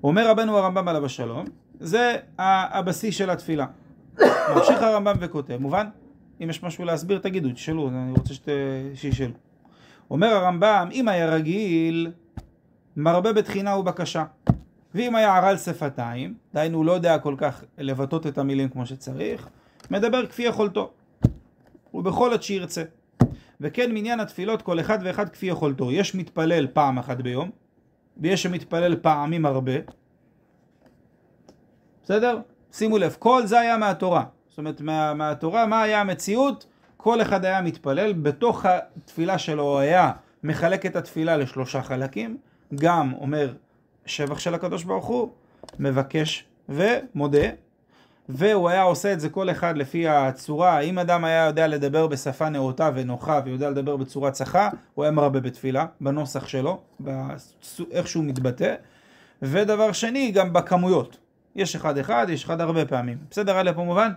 אומר רבנו הרמב"ם עליו השלום, זה הבסיס של התפילה. ממשיך הרמב"ם וכותב, מובן? אם יש משהו להסביר תגידו, תשאלו, אני רוצה שישאלו. אומר הרמב"ם, אם היה רגיל, מרבה בתחינה ובקשה. ואם היה ערל שפתיים, דהיינו לא יודע כל כך לבטאות את המילים כמו שצריך, מדבר כפי יכולתו, ובכל עת שירצה. וכן מניין התפילות כל אחד ואחד כפי יכולתו. יש מתפלל פעם אחת ביום, ויש שמתפלל פעמים הרבה. בסדר? שימו לב, כל זה היה מהתורה. זאת אומרת, מהתורה, מה היה המציאות? כל אחד היה מתפלל, בתוך התפילה שלו היה מחלק את התפילה לשלושה חלקים, גם אומר שבח של הקדוש ברוך הוא, מבקש ומודה, והוא היה עושה את זה כל אחד לפי הצורה. אם אדם היה יודע לדבר בשפה נאותה ונוחה ויודע לדבר בצורה צחה, הוא היה מרבה בתפילה, בנוסח שלו, איך שהוא מתבטא. ודבר שני, גם בכמויות. יש אחד אחד, יש אחד הרבה פעמים. בסדר, עלי פה מובן?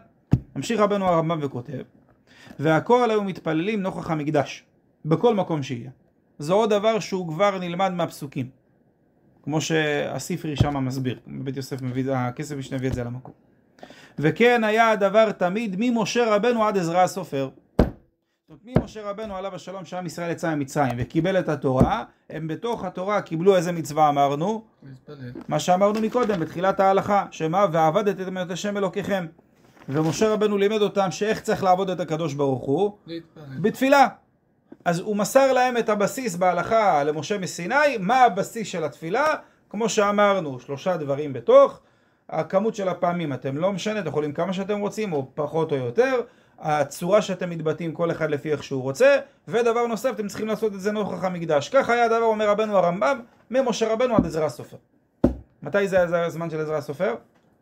המשיך רבנו הרמב"ם וכותב, והכל היו מתפללים נוכח המקדש, בכל מקום שיהיה. זה עוד דבר שהוא כבר נלמד מהפסוקים. כמו שהספרי שם מסביר, בבית יוסף מביא, הכסף משנה מביא את זה למקום. וכן היה הדבר תמיד ממשה רבנו עד עזרא הסופר. זאת אומרת, ממשה רבנו עליו השלום שעם ישראל יצא ממצרים וקיבל את התורה, הם בתוך התורה קיבלו איזה מצווה אמרנו? להתפלל. מה שאמרנו מקודם בתחילת ההלכה, שמה? ועבדתם את השם אלוקיכם. ומשה רבנו לימד אותם שאיך צריך לעבוד את הקדוש ברוך הוא? להתפלל. בתפילה. אז הוא מסר להם את הבסיס בהלכה למשה מסיני. מה הבסיס של התפילה? כמו שאמרנו, שלושה דברים בתוך. הכמות של הפעמים אתם לא משנה, אתם יכולים כמה שאתם רוצים או פחות או יותר. הצורה שאתם מתבטאים כל אחד לפי איך שהוא רוצה. ודבר נוסף, אתם צריכים לעשות את זה נוכח המקדש. כך היה הדבר, אומר רבנו הרמב"ם, ממשה רבנו עד עזרא הסופר. מתי זה הזמן של עזרא הסופר?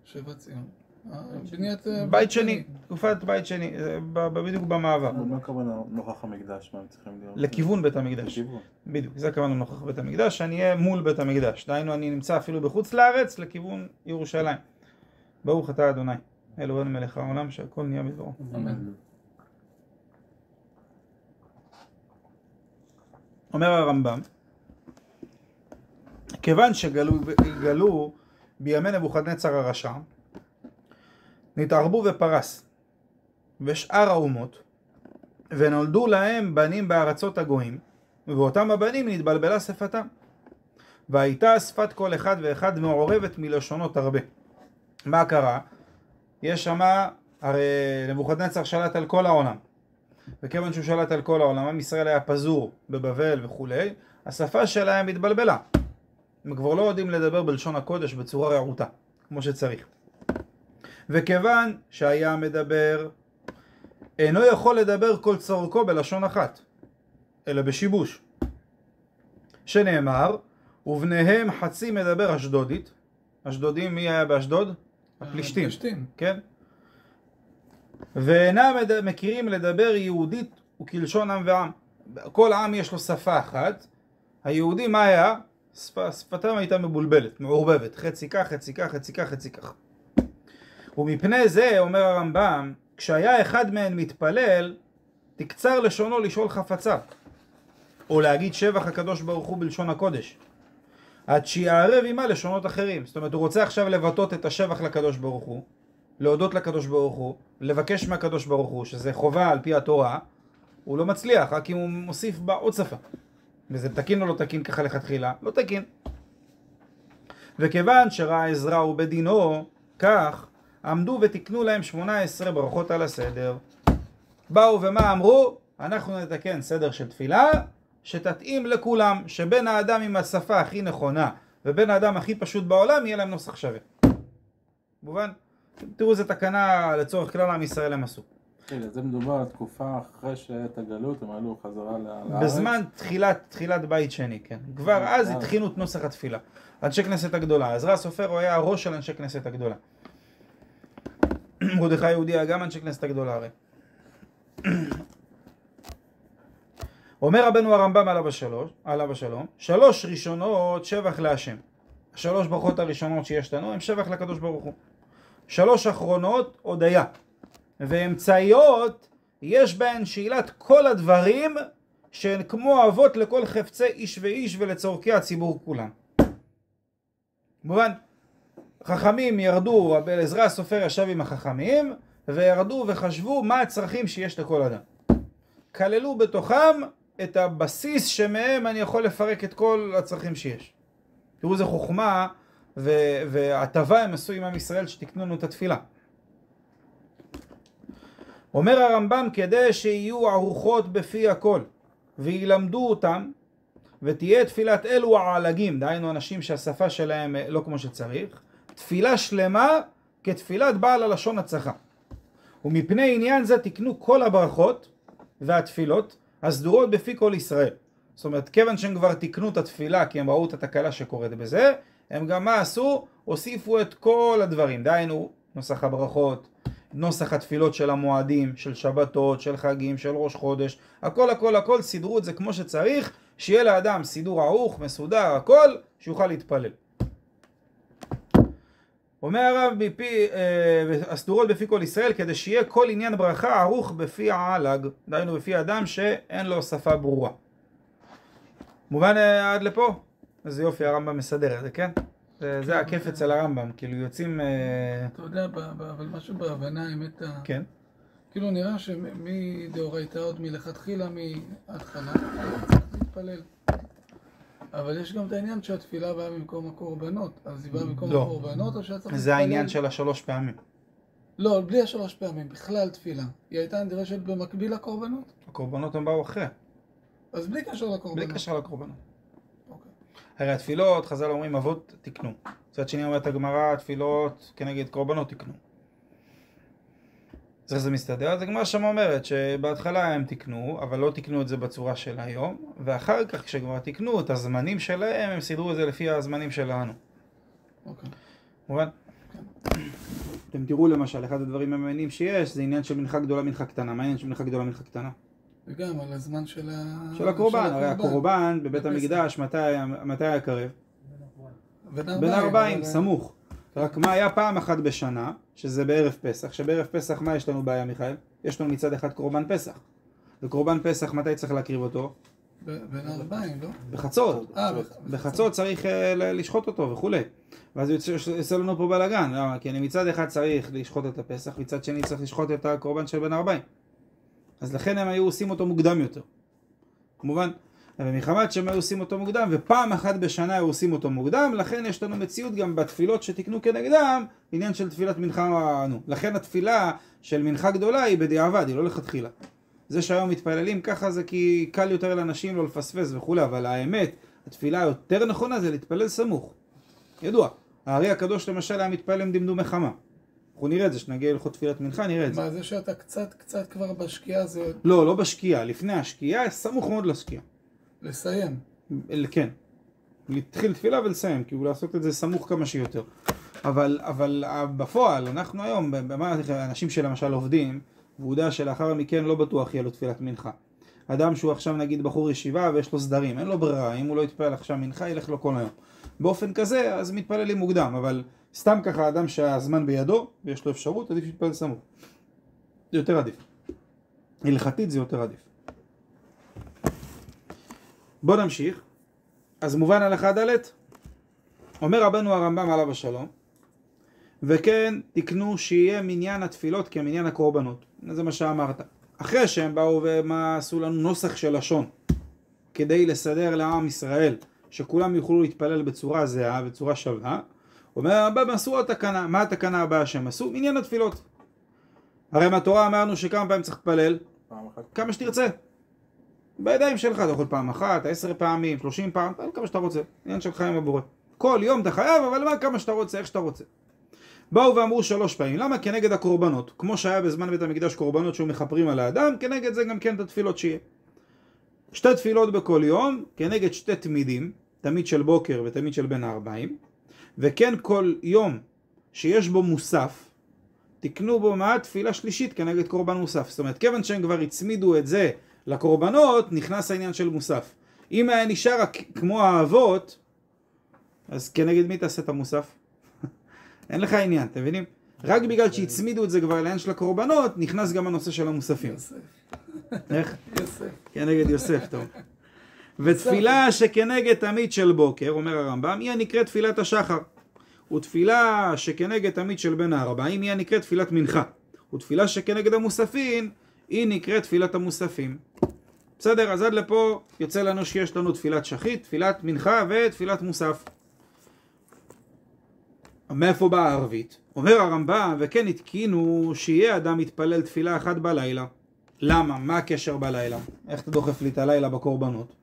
שבע ציון. בניית בית שני, תקופת בית שני, בדיוק במעבר. מה הכוונה נוכח המקדש? מה הם צריכים להיות? לכיוון בית המקדש. בדיוק, זה הכוונה נוכח בית המקדש, שאני אהיה מול בית המקדש. דהיינו, אני נמצא אפילו בחוץ לארץ לכיוון ירושלים. ברוך אתה אדוני, אלוהינו מלך העולם, שהכל נהיה בדברו. אמן. אומר הרמב"ם, כיוון שגלו בימי נבוכדנצר הרשע, נתערבו ופרס ושאר האומות, ונולדו להם בנים בארצות הגויים, ובאותם הבנים נתבלבלה שפתם, והייתה שפת כל אחד ואחד מעורבת מלשונות הרבה. מה קרה? יש שמה, הרי נבוכדנצר שלט על כל העולם, וכיוון שהוא שלט על כל העולם, עם ישראל היה פזור בבבל וכו', השפה שלהם התבלבלה. הם כבר לא יודעים לדבר בלשון הקודש בצורה רעותה, כמו שצריך. וכיוון שהיה מדבר, אינו יכול לדבר כל צורכו בלשון אחת, אלא בשיבוש. שנאמר, ובניהם חצי מדבר אשדודית. אשדודים, מי היה באשדוד? הפלישתים. כן? ואינם מכירים לדבר יהודית וכלשון עם ועם. כל עם יש לו שפה אחת. היהודי מה היה? שפתם הייתה מבולבלת, מעורבבת. חצי כך, חצי כך, חצי כך, חצי כך. ומפני זה, אומר הרמב"ם, כשהיה אחד מהן מתפלל, תקצר לשונו לשאול חפצה, או להגיד שבח הקדוש ברוך הוא בלשון הקודש, עד שיערב עמה לשונות אחרים. זאת אומרת, הוא רוצה עכשיו לבטאות את השבח לקדוש ברוך הוא, להודות לקדוש ברוך הוא, לבקש מהקדוש ברוך הוא, שזה חובה על פי התורה, הוא לא מצליח, רק אם הוא מוסיף בה עוד שפה. וזה תקין או לא תקין ככה לכתחילה? לא תקין. וכיוון שראה עזרא ובדינו, כך עמדו ותקנו להם 18 ברכות על הסדר. באו ומה אמרו? אנחנו נתקן סדר של תפילה שתתאים לכולם, שבין האדם עם השפה הכי נכונה ובין האדם הכי פשוט בעולם יהיה להם נוסח שווה. מובן? תראו איזה תקנה לצורך כלל עם ישראל הם עשו. זה מדובר על תקופה אחרי שאת הגלות הם עלו חזרה לארץ. בזמן תחילת בית שני, כן. כבר אז התחינו את נוסח התפילה. אנשי כנסת הגדולה. עזרא הסופר הוא היה הראש של אנשי כנסת הגדולה. מרדכי יהודי היה גם אנשי כנסת הגדולה הרי. אומר רבנו הרמב"ם עליו השלום, 3 ראשונות שבח להשם. 3 ברכות הראשונות שיש לנו הם שבח לקדוש ברוך הוא. 3 אחרונות הודיה. ואמצעיות יש בהן שאלת כל הדברים שהן כמו אבות לכל חפצי איש ואיש ולצורכי הציבור כולם. מובן, חכמים ירדו, רבי עזרא הסופר ישב עם החכמים וירדו וחשבו מה הצרכים שיש לכל אדם. כללו בתוכם את הבסיס שמהם אני יכול לפרק את כל הצרכים שיש. תראו איזה חוכמה והטבה הם עשו עם עם ישראל שתקנו לנו את התפילה. אומר הרמב"ם, כדי שיהיו ערוכות בפי הכל וילמדו אותם ותהיה תפילת אלו העלגים, דהיינו אנשים שהשפה שלהם לא כמו שצריך, תפילה שלמה כתפילת בעל הלשון הצחה. ומפני עניין זה תקנו כל הברכות והתפילות הסדורות בפי כל ישראל. זאת אומרת, כיוון שהם כבר תקנו את התפילה כי הם ראו את התקלה שקורית בזה, הם גם מה עשו? הוסיפו את כל הדברים, דהיינו נוסח הברכות, נוסח התפילות של המועדים, של שבתות, של חגים, של ראש חודש, הכל סידרו את זה כמו שצריך, שיהיה לאדם סידור ערוך, מסודר, הכל, שיוכל להתפלל. אומר הרב הסדורות בפי כל ישראל, כדי שיהיה כל עניין ברכה ערוך בפי העלג, דהיינו בפי אדם שאין לו שפה ברורה. מובן עד לפה? איזה יופי הרמב"ם מסדר את זה, כן? זה הכיף אצל הרמב"ם, כאילו יוצאים... אתה יודע, אבל משהו בהבנה, האמת, כן. כאילו נראה שמדאורייתא עוד מלכתחילה, מההתחלה, צריך להתפלל. אבל יש גם את העניין שהתפילה באה במקום הקורבנות, אז היא באה במקום הקורבנות או שאת צריך להתפלל? זה העניין של 3 פעמים. לא, בלי 3 פעמים, בכלל תפילה. היא הייתה נדרשת במקביל לקורבנות? הקורבנות הם באו אחרי. אז בלי קשר לקורבנות. בלי קשר לקורבנות. אוקיי. הרי התפילות, חז"ל אומרים, אבות תקנו. מצד שני אומרת הגמרא, התפילות כנגד קורבנות תקנו. זה מסתדר, אז הגמרא שם אומרת שבהתחלה הם תקנו, אבל לא תקנו את זה בצורה של היום, ואחר כך כשכבר תקנו את הזמנים שלהם, הם סידרו את זה לפי הזמנים שלנו. אוקיי. מובן? אתם תראו למשל, אחד הדברים המעניינים שיש, זה עניין של מנחה גדולה, מנחה קטנה. מה העניין של מנחה גדולה, מנחה קטנה? וגם על הזמן של הקורבן. הרי הקורבן בבית המקדש, מתי היה קרב? בין 40, סמוך. רק מה היה פעם אחת בשנה, שזה בערב פסח, שבערב פסח מה יש לנו בעיה מיכאל? יש לנו מצד אחד קורבן פסח. וקורבן פסח מתי צריך להקריב אותו? בין 40, לא? בחצות. בחצות צריך לשחוט אותו וכולי. ואז יוצא לנו פה בלגן, למה? כי אני מצד אחד צריך לשחוט את הפסח, מצד שני צריך לשחוט את הקורבן של בין 40. אז לכן הם היו עושים אותו מוקדם יותר. כמובן, ומחמת שהם היו עושים אותו מוקדם, ופעם אחת בשנה היו עושים אותו מוקדם, לכן יש לנו מציאות גם בתפילות שתקנו כנגדם, עניין של תפילת מנחה, לכן התפילה של מנחה גדולה היא בדיעבד, היא לא לכתחילה. זה שהיום מתפללים ככה זה כי קל יותר לאנשים לא לפספס וכו', אבל האמת, התפילה היותר נכונה זה להתפלל סמוך. ידוע, הארי הקדוש למשל היה מתפלל עם דמדומי חמה. אנחנו נראה את זה, שנגיע ללכות תפילת מנחה, נראה את זה. מה, זה שאתה קצת כבר בשקיעה זה... לא בשקיעה, לפני השקיעה, סמוך מאוד לשקיעה. לסיים. כן. להתחיל תפילה ולסיים, כי הוא לעשות את זה סמוך כמה שיותר. אבל בפועל, אנחנו היום, אנשים שלמשל עובדים, והוא יודע שלאחר מכן לא בטוח יהיה לו תפילת מנחה. אדם שהוא עכשיו נגיד בחור ישיבה ויש לו סדרים, אין לו ברירה, אם הוא לא יתפלל עכשיו מנחה, ילך לו כל היום. באופן כזה, אז מתפללים מוקדם, אבל סתם ככה אדם שהזמן בידו, ויש לו אפשרות, עדיף להתפלל סמוך. זה יותר עדיף. הלכתית זה יותר עדיף. בוא נמשיך. אז מובן הלכה ד' אומר רבנו הרמב"ם עליו השלום, וכן תקנו שיהיה מניין התפילות כמניין הקורבנות. זה מה שאמרת. אחרי שהם באו ומה עשו לנו נוסח של לשון, כדי לסדר לעם ישראל, שכולם יוכלו להתפלל בצורה זהה, בצורה שווה, אומר הרמב"ם עשו עוד תקנה. מה התקנה הבאה שהם עשו? מניין התפילות. הרי מהתורה אמרנו שכמה פעמים צריך להתפלל? פעם אחת. כמה שתרצה. בידיים שלך, אתה יכול פעם אחת, 10 פעמים, 30 פעם, כמה שאתה רוצה. עניין שלך עם הבורא. כל יום אתה חייב, אבל מה כמה שאתה רוצה, איך שאתה רוצה. באו ואמרו 3 פעמים. למה? כנגד הקורבנות. כמו שהיה בזמן בית המקדש קורבנות שהוא מחפרים על האדם, כנגד זה גם כן את התפילות שיהיה. 2 תפילות בכל יום, כנגד 2 תמידים, תמיד של בוקר ותמיד של בין הערביים, וכן כל יום שיש בו מוסף, תקנו בו מעט תפילה שלישית כנגד קורבן מוסף. זאת אומרת, כיוון שהם כבר הצמידו את זה לקורבנות, נכנס העניין של מוסף. אם היה נשאר כמו האבות, אז כנגד מי תעשה את המוסף? אין לך עניין, אתם מבינים? רק בגלל שהצמידו את זה כבר לעניין של הקורבנות, נכנס גם הנושא של המוספים. יוסף. איך? יוסף. כנגד יוסף, טוב. ותפילה שכנגד תמיד של בוקר, אומר הרמב"ם, היא הנקראת תפילת השחר. ותפילה שכנגד תמיד של בין הערביים, היא הנקראת תפילת מנחה. ותפילה שכנגד המוספין, היא נקראת תפילת המוספים. בסדר, אז עד לפה יוצא לנו שיש לנו תפילת שחית, תפילת מנחה ותפילת מוסף. מאיפה באה הערבית? אומר הרמב"ם, וכן התקינו שיהיה אדם מתפלל תפילה אחת בלילה. למה? מה הקשר בלילה? איך אתה דוחף לי את הלילה בקורבנות?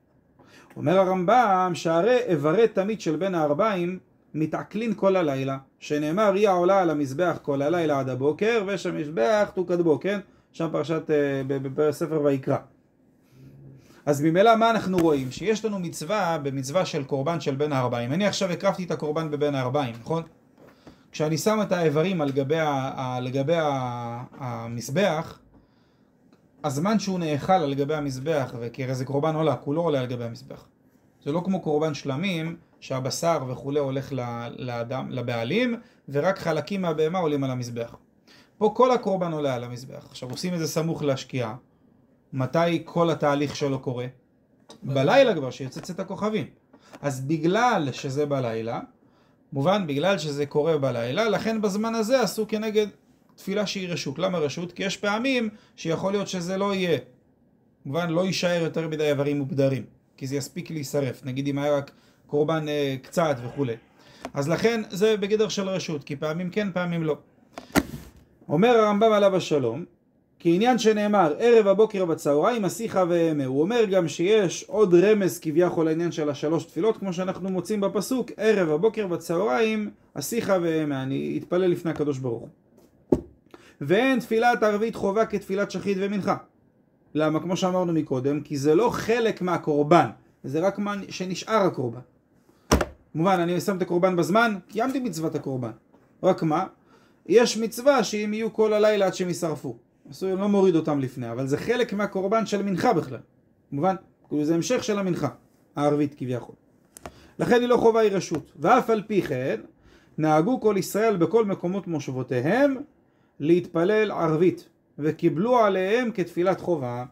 אומר הרמב"ם, שהרי איברי תמיד של בין הערביים מתעכלין כל הלילה, שנאמר היא העולה על המזבח כל הלילה עד הבוקר, ויש המזבח תוקדבו, כן? שם פרשת בספר ויקרא. אז ממילא מה אנחנו רואים? שיש לנו מצווה במצווה של קורבן של בין הערביים. אני עכשיו הקרבתי את הקורבן בבין הערביים, נכון? כשאני שם את האיברים על גבי המזבח, הזמן שהוא נאכל על גבי המזבח, וכי הרי זה קורבן עולה, כולו עולה על גבי המזבח. זה לא כמו קורבן שלמים, שהבשר וכולי הולך לבעלים, ורק חלקים מהבהמה עולים על המזבח. פה כל הקורבן עולה על המזבח. עכשיו עושים את זה סמוך להשקיעה. מתי כל התהליך שלו קורה? בלילה כבר, שיוצץ את הכוכבים. אז בגלל שזה בלילה, מובן, בגלל שזה קורה בלילה, לכן בזמן הזה עשו כנגד תפילה שהיא רשות. למה רשות? כי יש פעמים שיכול להיות שזה לא יהיה. מובן, לא יישאר יותר מדי איברים ובדרים, כי זה יספיק להישרף. נגיד אם היה רק קורבן קצת וכו'. אז לכן זה בגדר של רשות, כי פעמים כן, פעמים לא. אומר הרמב"ם עליו השלום, כי עניין שנאמר ערב הבוקר בצהריים השיחה והמה. הוא אומר גם שיש עוד רמז כביכול לעניין של 3 תפילות, כמו שאנחנו מוצאים בפסוק, ערב הבוקר בצהריים השיחה והמה. אני אתפלל לפני הקדוש ברוך הוא. ואין תפילת ערבית חובה כתפילת שחית ומנחה. למה? כמו שאמרנו מקודם, כי זה לא חלק מהקורבן, זה רק מה שנשאר הקורבן. מובן, אני שם את הקורבן בזמן, קיימתי מצוות הקורבן. רק מה? יש מצווה שהם יהיו כל הלילה עד שהם ישרפו. אני לא מוריד אותם לפני, אבל זה חלק מהקורבן של מנחה בכלל. מובן? זה המשך של המנחה, הערבית כביכול. לכן היא לא חובה, היא רשות. ואף על פי כן, נהגו כל ישראל בכל מקומות מושבותיהם להתפלל ערבית, וקיבלו עליהם כתפילת חובה.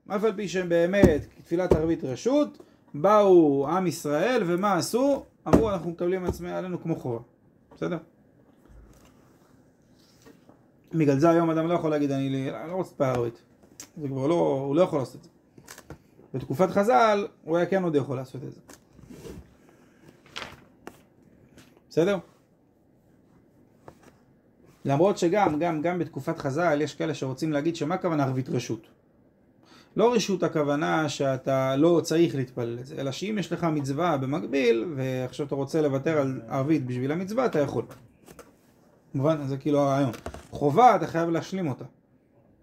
אף על פי שהם באמת כתפילת ערבית רשות, באו עם ישראל ומה עשו? אמרו אנחנו מקבלים עלינו כמו חובה. בסדר? בגלל זה היום אדם לא יכול להגיד אני לא רוצה להתפלל ערבית. זה כבר לא, הוא לא יכול לעשות את זה. בתקופת חז"ל הוא היה כן עוד יכול לעשות את זה. בסדר? למרות שגם בתקופת חז"ל יש כאלה שרוצים להגיד שמה הכוונה ערבית רשות. לא רשות הכוונה שאתה לא צריך להתפלל את זה, אלא שאם יש לך מצווה במקביל ועכשיו אתה רוצה לוותר על ערבית בשביל המצווה, אתה יכול. מובן? זה כאילו הרעיון. חובה אתה חייב להשלים אותה.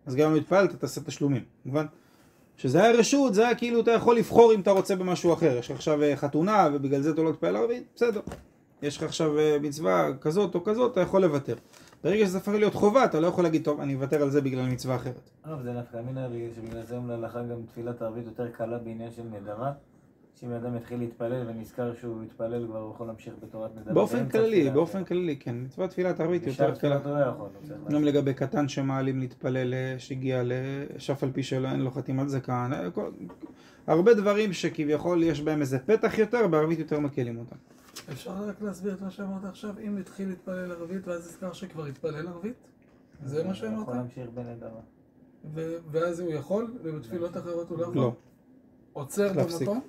אז גם אם התפללת תעשה תשלומים. מובן? שזה היה רשות, זה היה כאילו אתה יכול לבחור אם אתה רוצה במשהו אחר. יש לך עכשיו חתונה ובגלל זה אתה לא תתפלל ערבית, בסדר. יש לך עכשיו מצווה כזאת או כזאת, אתה יכול לוותר. ברגע שזה הפך להיות חובה, אתה לא יכול להגיד, טוב, אני אוותר על זה בגלל מצווה אחרת. זה נפקא מינה שבגלל זה להלכה גם תפילת ערבית יותר קלה בעניין של נדרה, שאם אדם יתחיל להתפלל ונזכר שהוא יתפלל כבר הוא יכול להמשיך בתורת נדרה. באופן כללי, כן. מצוות תפילת ערבית יותר קלה. גם לגבי קטן שמעלים להתפלל שהגיע לשף על פי שלו, אין לו חתימת זקן. הרבה דברים שכביכול יש בהם איזה פתח יותר, בערבית יותר מקלים אותם. אפשר רק להסביר את מה שאמרת עכשיו? אם התחיל להתפלל ערבית ואז הזכר שכבר התפלל ערבית? זה מה שאמרת? הוא יכול להמשיך בנדרה. ואז הוא יכול? ובתפילות אחרות הוא לא יכול? לא. עוצר להפסיק. במקום?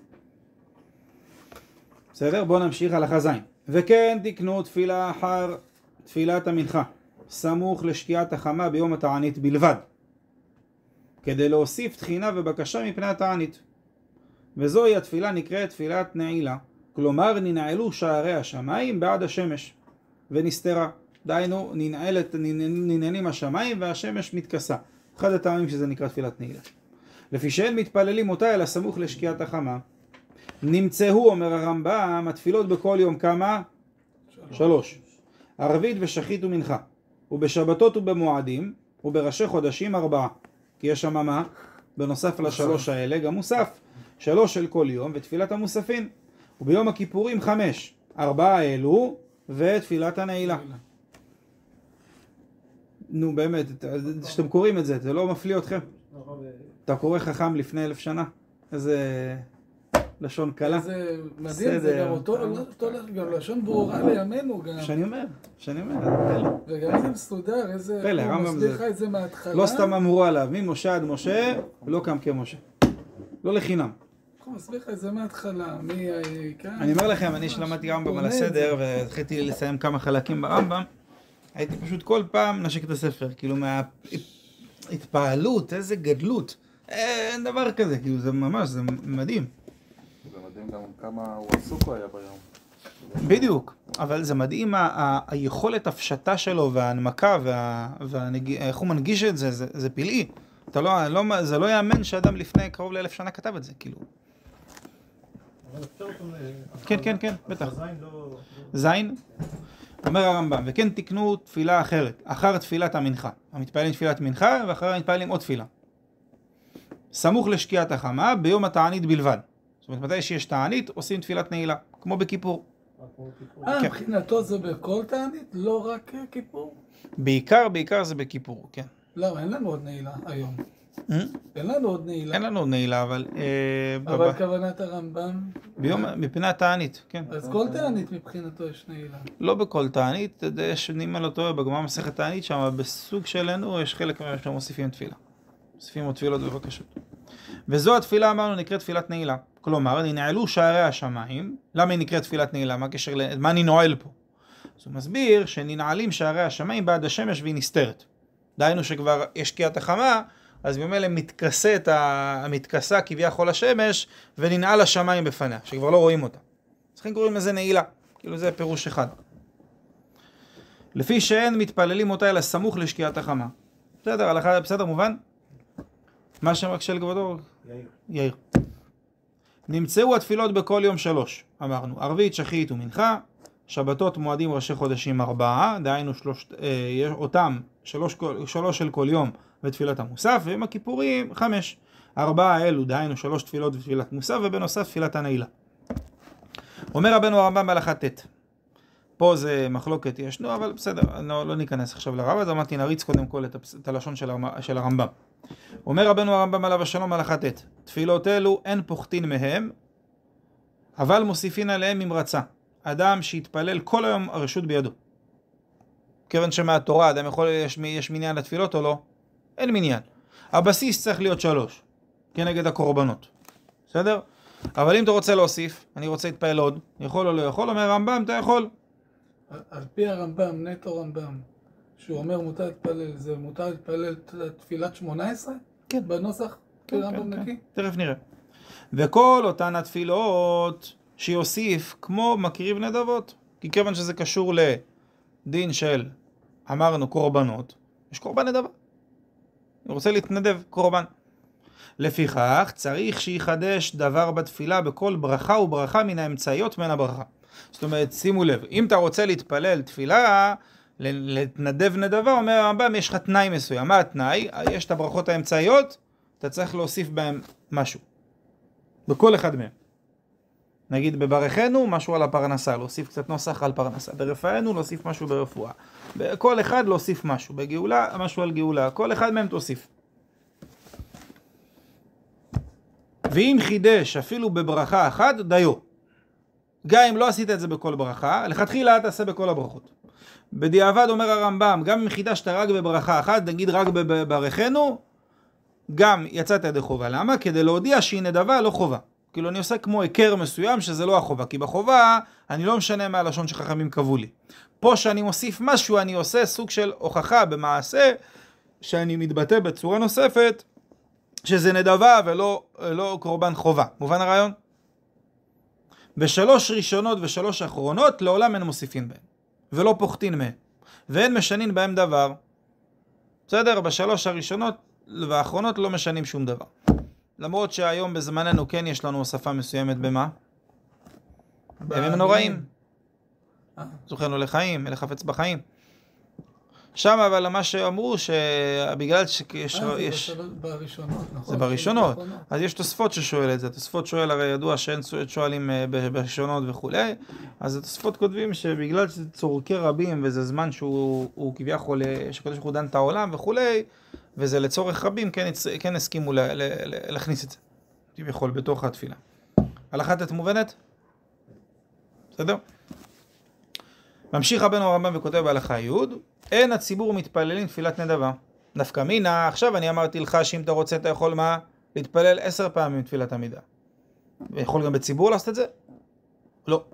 בסדר? בואו נמשיך הלכה ז'. וכן תקנו תפילה אחר תפילת המנחה, סמוך לשקיעת החמה ביום התענית בלבד, כדי להוסיף תחינה ובקשה מפני התענית. וזוהי התפילה נקראת תפילת נעילה, כלומר ננעלו שערי השמיים בעד השמש ונסתרה. דהיינו ננעלים השמיים והשמש מתכסה. אחד הטעמים שזה נקרא תפילת נעילה. לפי שאין מתפללים אותה אלא סמוך לשקיעת החמה. נמצאו, אומר הרמב"ם, התפילות בכל יום כמה? 3. ערבית ושחית ומנחה, ובשבתות ובמועדים, ובראשי חודשים 4. כי יש שם מה? בנוסף לשלוש האלה גם מוסף. 3 של כל יום ותפילת המוספין. וביום הכיפורים 5. 4 אלו ותפילת הנעילה. נו באמת, שאתם קוראים את זה, זה לא מפליא אתכם? אתה קורא חכם לפני 1000 שנה? איזה לשון קלה. זה מדהים, זה גם אותו גם לשון ברורה לימינו גם. שאני אומר. וגם זה מסודר, איזה... פלא, הוא הרמב"ם מסביר לך את זה מההתחלה. לא סתם אמרו עליו, ממשה עד משה, לא קם כמשה. לא לחינם. הוא מסביר לך את זה מההתחלה, מכאן. אני אומר לכם, אני שלמדתי רמב"ם על הסדר, והתחלתי לסיים כמה חלקים ברמב"ם, הייתי פשוט כל פעם נשק את הספר, כאילו מההתפעלות, איזה גדלות. אין דבר כזה, כאילו זה ממש, זה מדהים. זה מדהים גם כמה הוא עסוק הוא היה ביום. בדיוק, אבל זה מדהים היכולת הפשטה שלו וההנמקה ואיך הוא מנגיש את זה, זה פלאי. זה לא יאמן שאדם לפני קרוב ל1000 שנה כתב את זה, כאילו. אבל אפשר אותו... כן, בטח. הזין לא... זין, אומר הרמב"ם, וכן תקנו תפילה אחרת, אחר תפילת המנחה. המתפעלים תפילת מנחה ואחר המתפעלים עוד תפילה. סמוך לשקיעת החמה ביום התענית בלבד. זאת אומרת, מתי שיש תענית, עושים תפילת נעילה, כמו בכיפור. כן. מבחינתו זה בכל תענית, לא רק כיפור? בעיקר זה בכיפור, כן. למה? אין לנו עוד נעילה היום. אין לנו עוד נעילה. אין לנו עוד נעילה, אבל... אבל כוונת הרמב"ם... מפני תענית, כן. אז כל תענית מבחינתו יש נעילה. לא בכל תענית, יש נימה לא טועה, בגמרא מסכת תענית, שם בסוג שלנו יש חלק מהם שמוסיפים תפילה. מוסיפים עוד תפילות ובקשות. וזו התפילה, אמרנו, נקראת תפילת נעילה. כלומר, ננעלו שערי השמיים. למה היא נקראת תפילת נעילה? מה אני נועל פה? אז הוא מסביר שננעלים שערי השמיים בעד השמש והיא נסתרת. דהיינו שכבר יש שקיעת החמה, אז ממילא מתכסה כביכול השמש וננעל השמיים בפניה, שכבר לא רואים אותה. צריכים קוראים לזה נעילה, כאילו זה פירוש אחד. לפי שאין מתפללים אותה אלא סמוך לשקיעת החמה. בסדר, הלכה, בסדר, מובן? מה שם רק של כבודו? יאיר. נמצאו התפילות בכל יום 3, אמרנו, ערבית, שחית ומנחה, שבתות, מועדים, ראשי חודשים 4, דהיינו אותם 3 של כל יום ותפילת המוסף, ועם הכיפורים 5. 4 אלו, דהיינו 3 תפילות ותפילת מוסף, ובנוסף תפילת הנעילה. אומר רבנו הרמב"ם בהלכה ט'. פה זה מחלוקת ישנו, אבל בסדר, לא ניכנס עכשיו לרב, אז אמרתי נריץ קודם כל את הלשון של הרמב"ם. אומר רבנו הרמב"ם עליו השלום בהלכה ט'. תפילות אלו אין פוחתין מהם, אבל מוסיפין עליהם אם רצה. אדם שיתפלל כל היום הרשות בידו. כיוון שמהתורה אדם יכול, יש מניין לתפילות או לא? אין מניין. הבסיס צריך להיות 3, כנגד הקורבנות. בסדר? אבל אם אתה רוצה להוסיף, אני רוצה להתפעל עוד, יכול או לא יכול, אומר רמב"ם, אתה יכול. על פי הרמב"ם, נטו רמב"ם, שהוא אומר מותר להתפלל, זה מותר להתפלל תפילת 18? כן. בנוסח? כן, רמב"ם נקי? תכף נראה. וכל אותן התפילות שיוסיף כמו מקריב נדבות, כי כיוון שזה קשור לדין של, אמרנו, קורבנות, יש קורבן נדבה. אני רוצה להתנדב קורבן. לפיכך צריך שיחדש דבר בתפילה בכל ברכה וברכה מן האמצעיות מן הברכה. זאת אומרת, שימו לב, אם אתה רוצה להתפלל תפילה, להתנדב נדבה, אומר הרמב"ם, יש לך תנאי מסוים. מה התנאי? יש את הברכות האמצעיות, אתה צריך להוסיף בהם משהו. בכל אחד מהם. נגיד בברכנו, משהו על הפרנסה, להוסיף קצת נוסח על פרנסה. ברפאנו, להוסיף משהו ברפואה. בכל אחד להוסיף משהו. בגאולה, משהו על גאולה. כל אחד מהם תוסיף. ואם חידש אפילו בברכה אחת, דיו. גם אם לא עשית את זה בכל ברכה, לכתחילה תעשה בכל הברכות. בדיעבד אומר הרמב"ם, גם אם חידשת רק בברכה אחת, נגיד רק בברכנו, גם יצאת ידי חובה. למה? כדי להודיע שהיא נדבה, לא חובה. כאילו אני עושה כמו עיקר מסוים שזה לא החובה, כי בחובה אני לא משנה מהלשון שחכמים קבעו לי. פה שאני מוסיף משהו, אני עושה סוג של הוכחה במעשה, שאני מתבטא בצורה נוספת, שזה נדבה ולא קורבן חובה. מובן הרעיון? בשלוש ראשונות ושלוש אחרונות, לעולם אין מוסיפין בהן, ולא פוחתין מהן, ואין משנין בהם דבר. בסדר? בשלוש הראשונות והאחרונות לא משנים שום דבר. למרות שהיום בזמננו כן יש לנו הוספה מסוימת במה? בימים נוראים. זוכרנו לחיים, לחפץ בחיים. שם אבל מה שאמרו שבגלל שיש... זה בראשונות, נכון? זה בראשונות. אז יש תוספות ששואל את זה. תוספות שואל, הרי ידוע שאין שואלים בראשונות וכולי. אז התוספות כותבים שבגלל שזה צורכי רבים וזה זמן שהוא כביכול, שקודש הוא דן את העולם וכולי, וזה לצורך רבים, כן הסכימו להכניס את זה. כביכול בתוך התפילה. הלכת את מובנת? בסדר? ממשיך רבנו הרמב"ם וכותב בהלכה י' אין הציבור מתפללים תפילת נדבה. נפקא מינה, עכשיו אני אמרתי לך שאם אתה רוצה אתה יכול מה? להתפלל 10 פעמים תפילת עמידה. ויכול גם בציבור לעשות את זה? לא.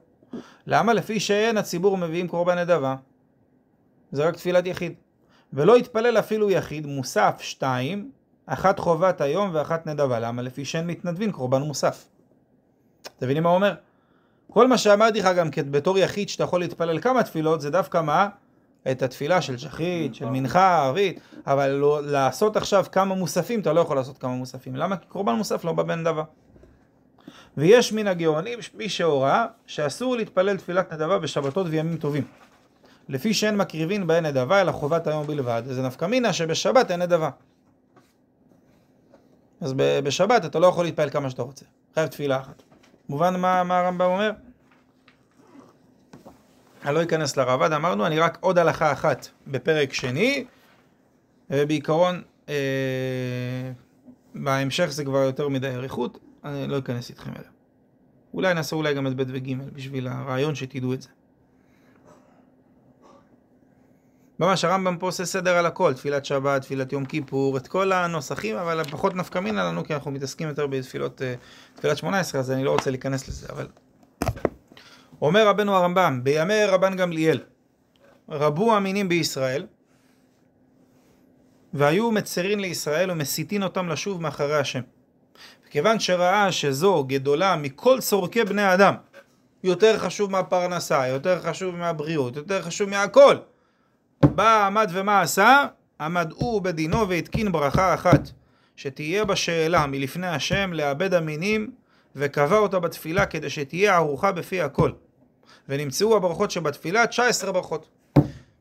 למה? לפי שאין הציבור מביאים קורבן נדבה. זה רק תפילת יחיד. ולא יתפלל אפילו יחיד, מוסף 2, אחת חובת היום ואחת נדבה. למה? לפי שאין מתנדבים קורבן מוסף. אתה מבינים מה הוא אומר? כל מה שאמרתי לך גם בתור יחיד שאתה יכול להתפלל כמה תפילות, זה דווקא מה? את התפילה של שחית, של מנחה, ערבית, אבל לא, לעשות עכשיו כמה מוספים, אתה לא יכול לעשות כמה מוספים. למה? כי קורבן מוסף לא בא בנדבה. ויש מן הגאונים, מי שהוראה, שאסור להתפלל תפילת נדבה בשבתות וימים טובים. לפי שאין מקריבין בהן נדבה, אלא חובת היום בלבד. זה נפקא מינה שבשבת אין נדבה. אז בשבת אתה לא יכול להתפלל כמה שאתה רוצה. חייב תפילה אחת. מובן מה הרמב"ם אומר? אני לא אכנס לרב"ד, אמרנו, אני רק עוד הלכה אחת בפרק שני, ובעיקרון, בהמשך זה כבר יותר מדי אריכות, אני לא אכנס איתכם אליה. אולי נעשה גם את ב' וג' בשביל הרעיון שתדעו את זה. ממש הרמב"ם פה עושה סדר על הכל, תפילת שבת, תפילת יום כיפור, את כל הנוסחים, אבל פחות נפקא מינה לנו, כי אנחנו מתעסקים יותר בתפילת 18, אז אני לא רוצה להיכנס לזה, אבל... אומר רבנו הרמב"ם, בימי רבן גמליאל, רבו המינים בישראל, והיו מצרין לישראל ומסיתין אותם לשוב מאחרי השם. וכיוון שראה שזו גדולה מכל צורכי בני אדם, יותר חשוב מהפרנסה, יותר חשוב מהבריאות, יותר חשוב מהכל, בא עמד ומה עשה? עמד הוא בדינו והתקין ברכה אחת, שתהיה בשאלה מלפני השם לאבד המינים, וקבע אותה בתפילה כדי שתהיה ערוכה בפי הכל. ונמצאו הברכות שבתפילה 19 ברכות.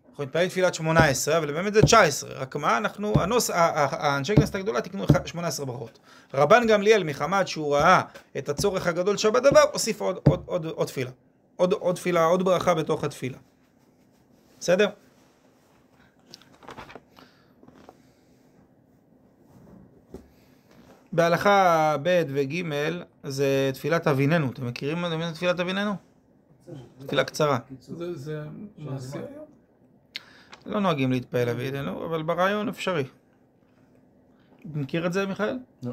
אנחנו נתפלל תפילת 18, אבל באמת זה 19. רק מה אנחנו, האנשי כנסת הגדולה תקנו 18 ברכות. רבן גמליאל מחמד שהוא ראה את הצורך הגדול שבדבר, הוסיף עוד תפילה. עוד תפילה, עוד ברכה בתוך התפילה. בסדר? בהלכה ב' וג' זה תפילת אביננו. אתם מכירים את תפילת אביננו? תפילה קצרה. זה מעשי היום? לא נוהגים להתפעל אביננו, אבל ברעיון אפשרי. מכיר את זה, מיכאל? לא.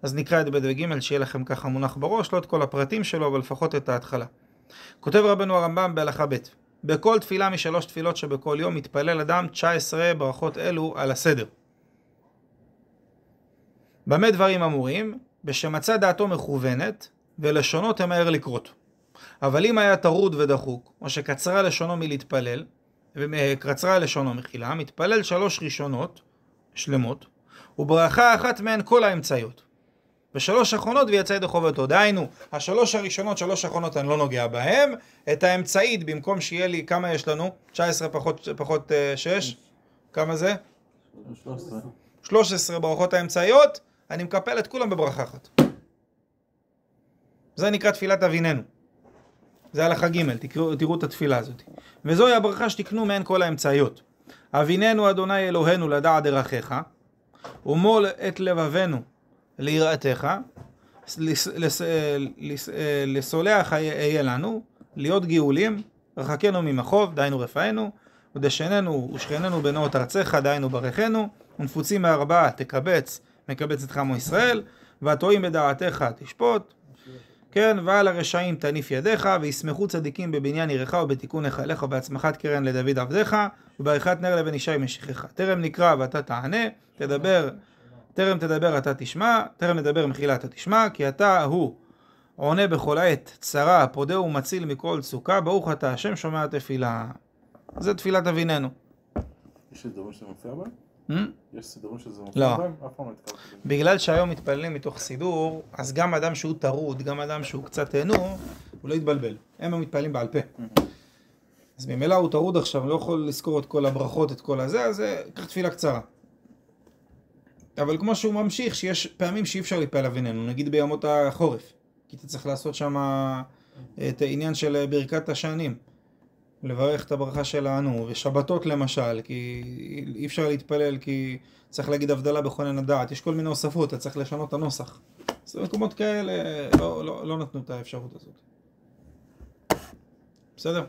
אז נקרא את ב' וג' שיהיה לכם ככה מונח בראש, לא את כל הפרטים שלו, אבל לפחות את ההתחלה. כותב רבנו הרמב"ם בהלכה ב' בכל תפילה משלוש תפילות שבכל יום מתפלל אדם 19 ברכות אלו על הסדר. במה דברים אמורים? בשמצא דעתו מכוונת ולשונו תמהר לקרות. אבל אם היה טרוד ודחוק, או שקצרה לשונו מלהתפלל, וקצרה לשונו מחילה, מתפלל 3 ראשונות שלמות, וברכה אחת מהן כל האמצעיות. ו3 אחרונות ויצא ידי חובתו. דהיינו, 3 הראשונות, 3 אחרונות אני לא נוגע בהם, את האמצעית במקום שיהיה לי, כמה יש לנו? 19 פחות 6? כמה זה? 13. 13 ברכות האמצעיות, אני מקפל את כולם בברכה אחת. זה נקרא תפילת אביננו. זה הלכה ג', תראו את התפילה הזאת. וזוהי הברכה שתקנו מהן כל האמצעיות. אביננו אדוני אלוהינו לדעת דרכיך, ומול את לבבנו ליראתך, לסולח יהיה לנו, להיות גאולים, רחקנו ממחוב, דהיינו רפאנו, ודשננו ושכננו בנאות ארצך, דהיינו ברכנו, ונפוצים מהרבה תקבץ, מקבץ את חמו ישראל, והטועים בדעתך תשפוט, כן, ועל הרשעים תניף ידיך, וישמחו צדיקים בבניין עירך ובתיקון היכלך ובהצמחת קרן לדוד עבדך, ובעריכת נר לבן ישי משיחך. טרם נקרא ואתה תענה, טרם תדבר אתה תשמע, טרם נדבר מחילה אתה תשמע, כי אתה הוא עונה בכל עת, צרה, פודה ומציל מכל צוקה, ברוך אתה השם שומע התפילה. זה תפילת אביננו. יש סידורים שזה מופיע בהם? יש סידורים שזה מופיע לא. בהם? אף פעם לא התקלתי. בגלל שהיום מתפללים מתוך סידור, אז גם אדם שהוא טרוד, גם אדם שהוא קצת תהנו, הוא לא יתבלבל. הם מתפללים בעל פה. אז ממילא הוא טרוד עכשיו, לא יכול לזכור את כל הברכות, את כל הזה, אז זה כך תפילה קצרה. אבל כמו שהוא ממשיך, שיש פעמים שאי אפשר להתפלל אביננו, נגיד בימות החורף, כי אתה צריך לעשות שם את העניין של ברכת השענים, לברך את הברכה שלנו, ושבתות למשל, כי אי אפשר להתפלל, כי צריך להגיד הבדלה בכונן הדעת, יש כל מיני הוספות, אתה צריך לשנות את הנוסח. אז במקומות כאלה לא נתנו את האפשרות הזאת. בסדר?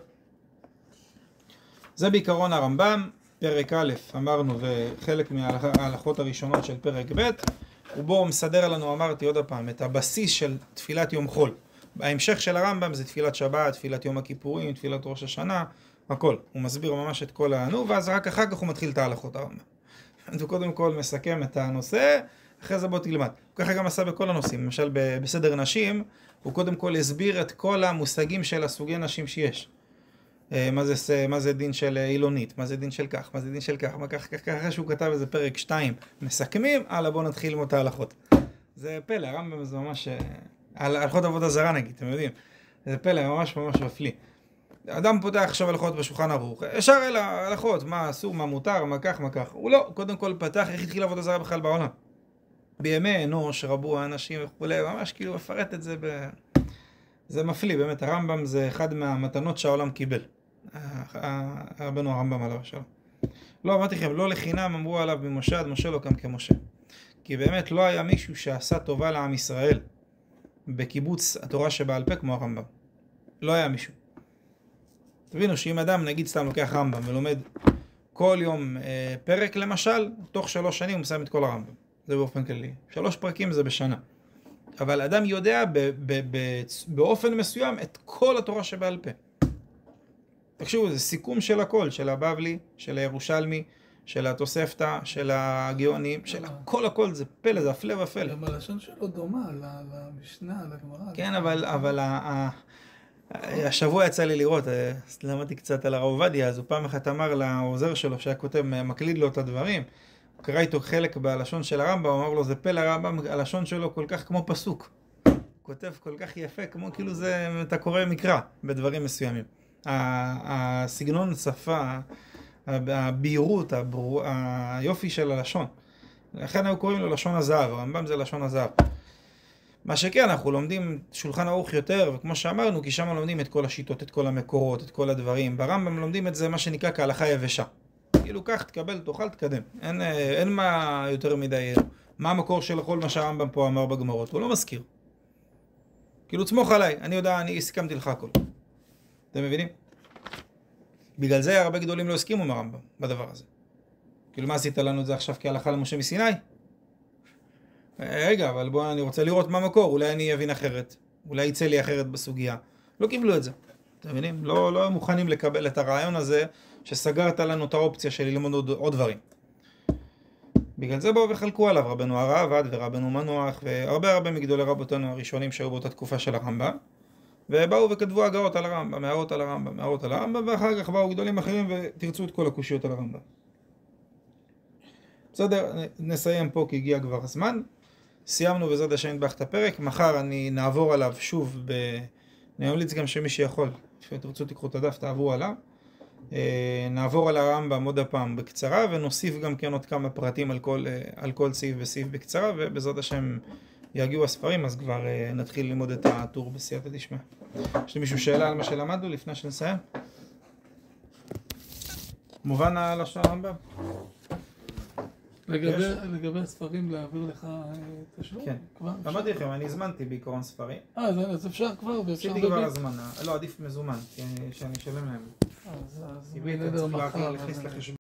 זה בעיקרון הרמב"ם, פרק א', אמרנו, וחלק מההלכות הראשונות של פרק ב', ובו הוא מסדר לנו, אמרתי עוד הפעם, את הבסיס של תפילת יום חול. ההמשך של הרמב"ם זה תפילת שבת, תפילת יום הכיפורים, תפילת ראש השנה, הכל. הוא מסביר ממש את כל הענו, ואז רק אחר כך הוא מתחיל את ההלכות הרמב"ם. הוא קודם כל מסכם את הנושא, אחרי זה בוא תלמד. ככה גם עשה בכל הנושאים. למשל בסדר נשים, הוא קודם כל הסביר את כל המושגים של הסוגי נשים שיש. מה זה דין של אילונית, מה זה דין של כך, מה זה דין של כך, מה כך, אחרי שהוא כתב איזה פרק 2 מסכמים, בוא נתחיל ללמוד את ההלכות. זה פלא, הרמב"ם זה ממש, על הלכות עבודה זרה נגיד, אתם יודעים, זה פלא ממש ממש מפליא. אדם פותח עכשיו הלכות בשולחן ערוך, ישר אל ההלכות, מה אסור, מה מותר, מה כך, מה כך, הוא לא, קודם כל פתח איך התחיל עבודה זרה בכלל בעולם. בימי אנוש רבו האנשים וכולי, ממש כאילו מפרט את זה זה מפליא, באמת, הרמב"ם זה אחד מהמתנות שהעולם קיבל. רבנו הרמב"ם עליו השלום. לא, אמרתי לכם, לא לחינם אמרו עליו ממשה עד משה לא קם כמשה. כי באמת לא היה מישהו שעשה טובה לעם ישראל בקיבוץ התורה שבעל פה כמו הרמב"ם. לא היה מישהו. תבינו שאם אדם, נגיד סתם לוקח רמב"ם ולומד כל יום פרק למשל, תוך 3 שנים הוא מסיים את כל הרמב"ם. זה באופן כללי. 3 פרקים זה בשנה. אבל אדם יודע באופן מסוים את כל התורה שבעל פה. תקשיבו, זה סיכום של הכל, של הבבלי, של הירושלמי, של התוספתא, של הגאונים, של הכל, זה פלא, זה הפלא ופלא. גם הלשון שלו דומה למשנה, לגמרא. כן, אבל השבוע יצא לי לראות, למדתי קצת על הרב עובדיה, אז הוא פעם אחת אמר לעוזר שלו, שהיה כותב, מקליד לו את הדברים, הוא קרא איתו חלק בלשון של הרמב"ם, הוא אמר לו, זה פלא הרמב"ם, הלשון שלו כל כך כמו פסוק. הוא כותב כל כך יפה, כמו כאילו זה, אתה קורא מקרא בדברים מסוימים. הסגנון שפה, הבהירות, היופי של הלשון. לכן אנחנו קוראים לו לשון הזהב, הרמב"ם זה לשון הזהב. מה שכן, אנחנו לומדים שולחן ערוך יותר, וכמו שאמרנו, כי שם לומדים את כל השיטות, את כל המקורות, את כל הדברים. ברמב"ם לומדים את זה מה שנקרא כהלכה יבשה. כאילו כך, תקבל, תאכל, תקדם. אין מה יותר מדי, מה המקור של כל מה שהרמב"ם פה אמר בגמרות, הוא לא מזכיר. כאילו, תסמוך עליי, אני יודע, אני הסכמתי לך הכל. אתם מבינים? בגלל זה הרבה גדולים לא הסכימו מהרמב"ם בדבר הזה. כאילו, מה עשית לנו את זה עכשיו כהלכה למשה מסיני? רגע, אבל בוא, אני רוצה לראות מה מקור, אולי אני אבין אחרת, אולי יצא לי אחרת בסוגיה. לא קיבלו את זה. אתם מבינים? לא מוכנים לקבל את הרעיון הזה שסגרת לנו את האופציה של ללמוד עוד דברים. בגלל זה באו וחלקו עליו רבנו הרעב"ד ורבנו מנוח והרבה מגדולי רבותינו הראשונים שהיו באותה תקופה של הרמב"ם, ובאו וכתבו הגאות על הרמב"ם, הערות על הרמב"ם, ואחר כך באו גדולים אחרים ותרצו את כל הקושיות על הרמב"ם. בסדר, נסיים פה כי הגיע כבר הזמן. סיימנו בעזרת השם נדבך את הפרק, מחר אני נעבור עליו שוב, אני ממליץ גם שמי שיכול, שתרצו תיקחו את הדף, תעברו עליו. נעבור על הרמב"ם עוד הפעם בקצרה, ונוסיף גם כן עוד כמה פרטים על כל סעיף וסעיף בקצרה, ובעזרת השם יגיעו הספרים, אז כבר נתחיל ללמוד את הטור בסייעתא דשמיא. יש למישהו שאלה על מה שלמדנו לפני שנסיים? מובן על השעה הרמב"ם? לגבי הספרים להעביר לך תשלום? כן. כבר אפשר? אמרתי לכם, אני הזמנתי בעיקרון ספרים. אז אפשר כבר, ואפשר עשיתי כבר הזמנה. לא, עדיף מזומן, שאני אשלם להם. אז כי בי אתה בנדר צריך מחר. להכניס לחשבון.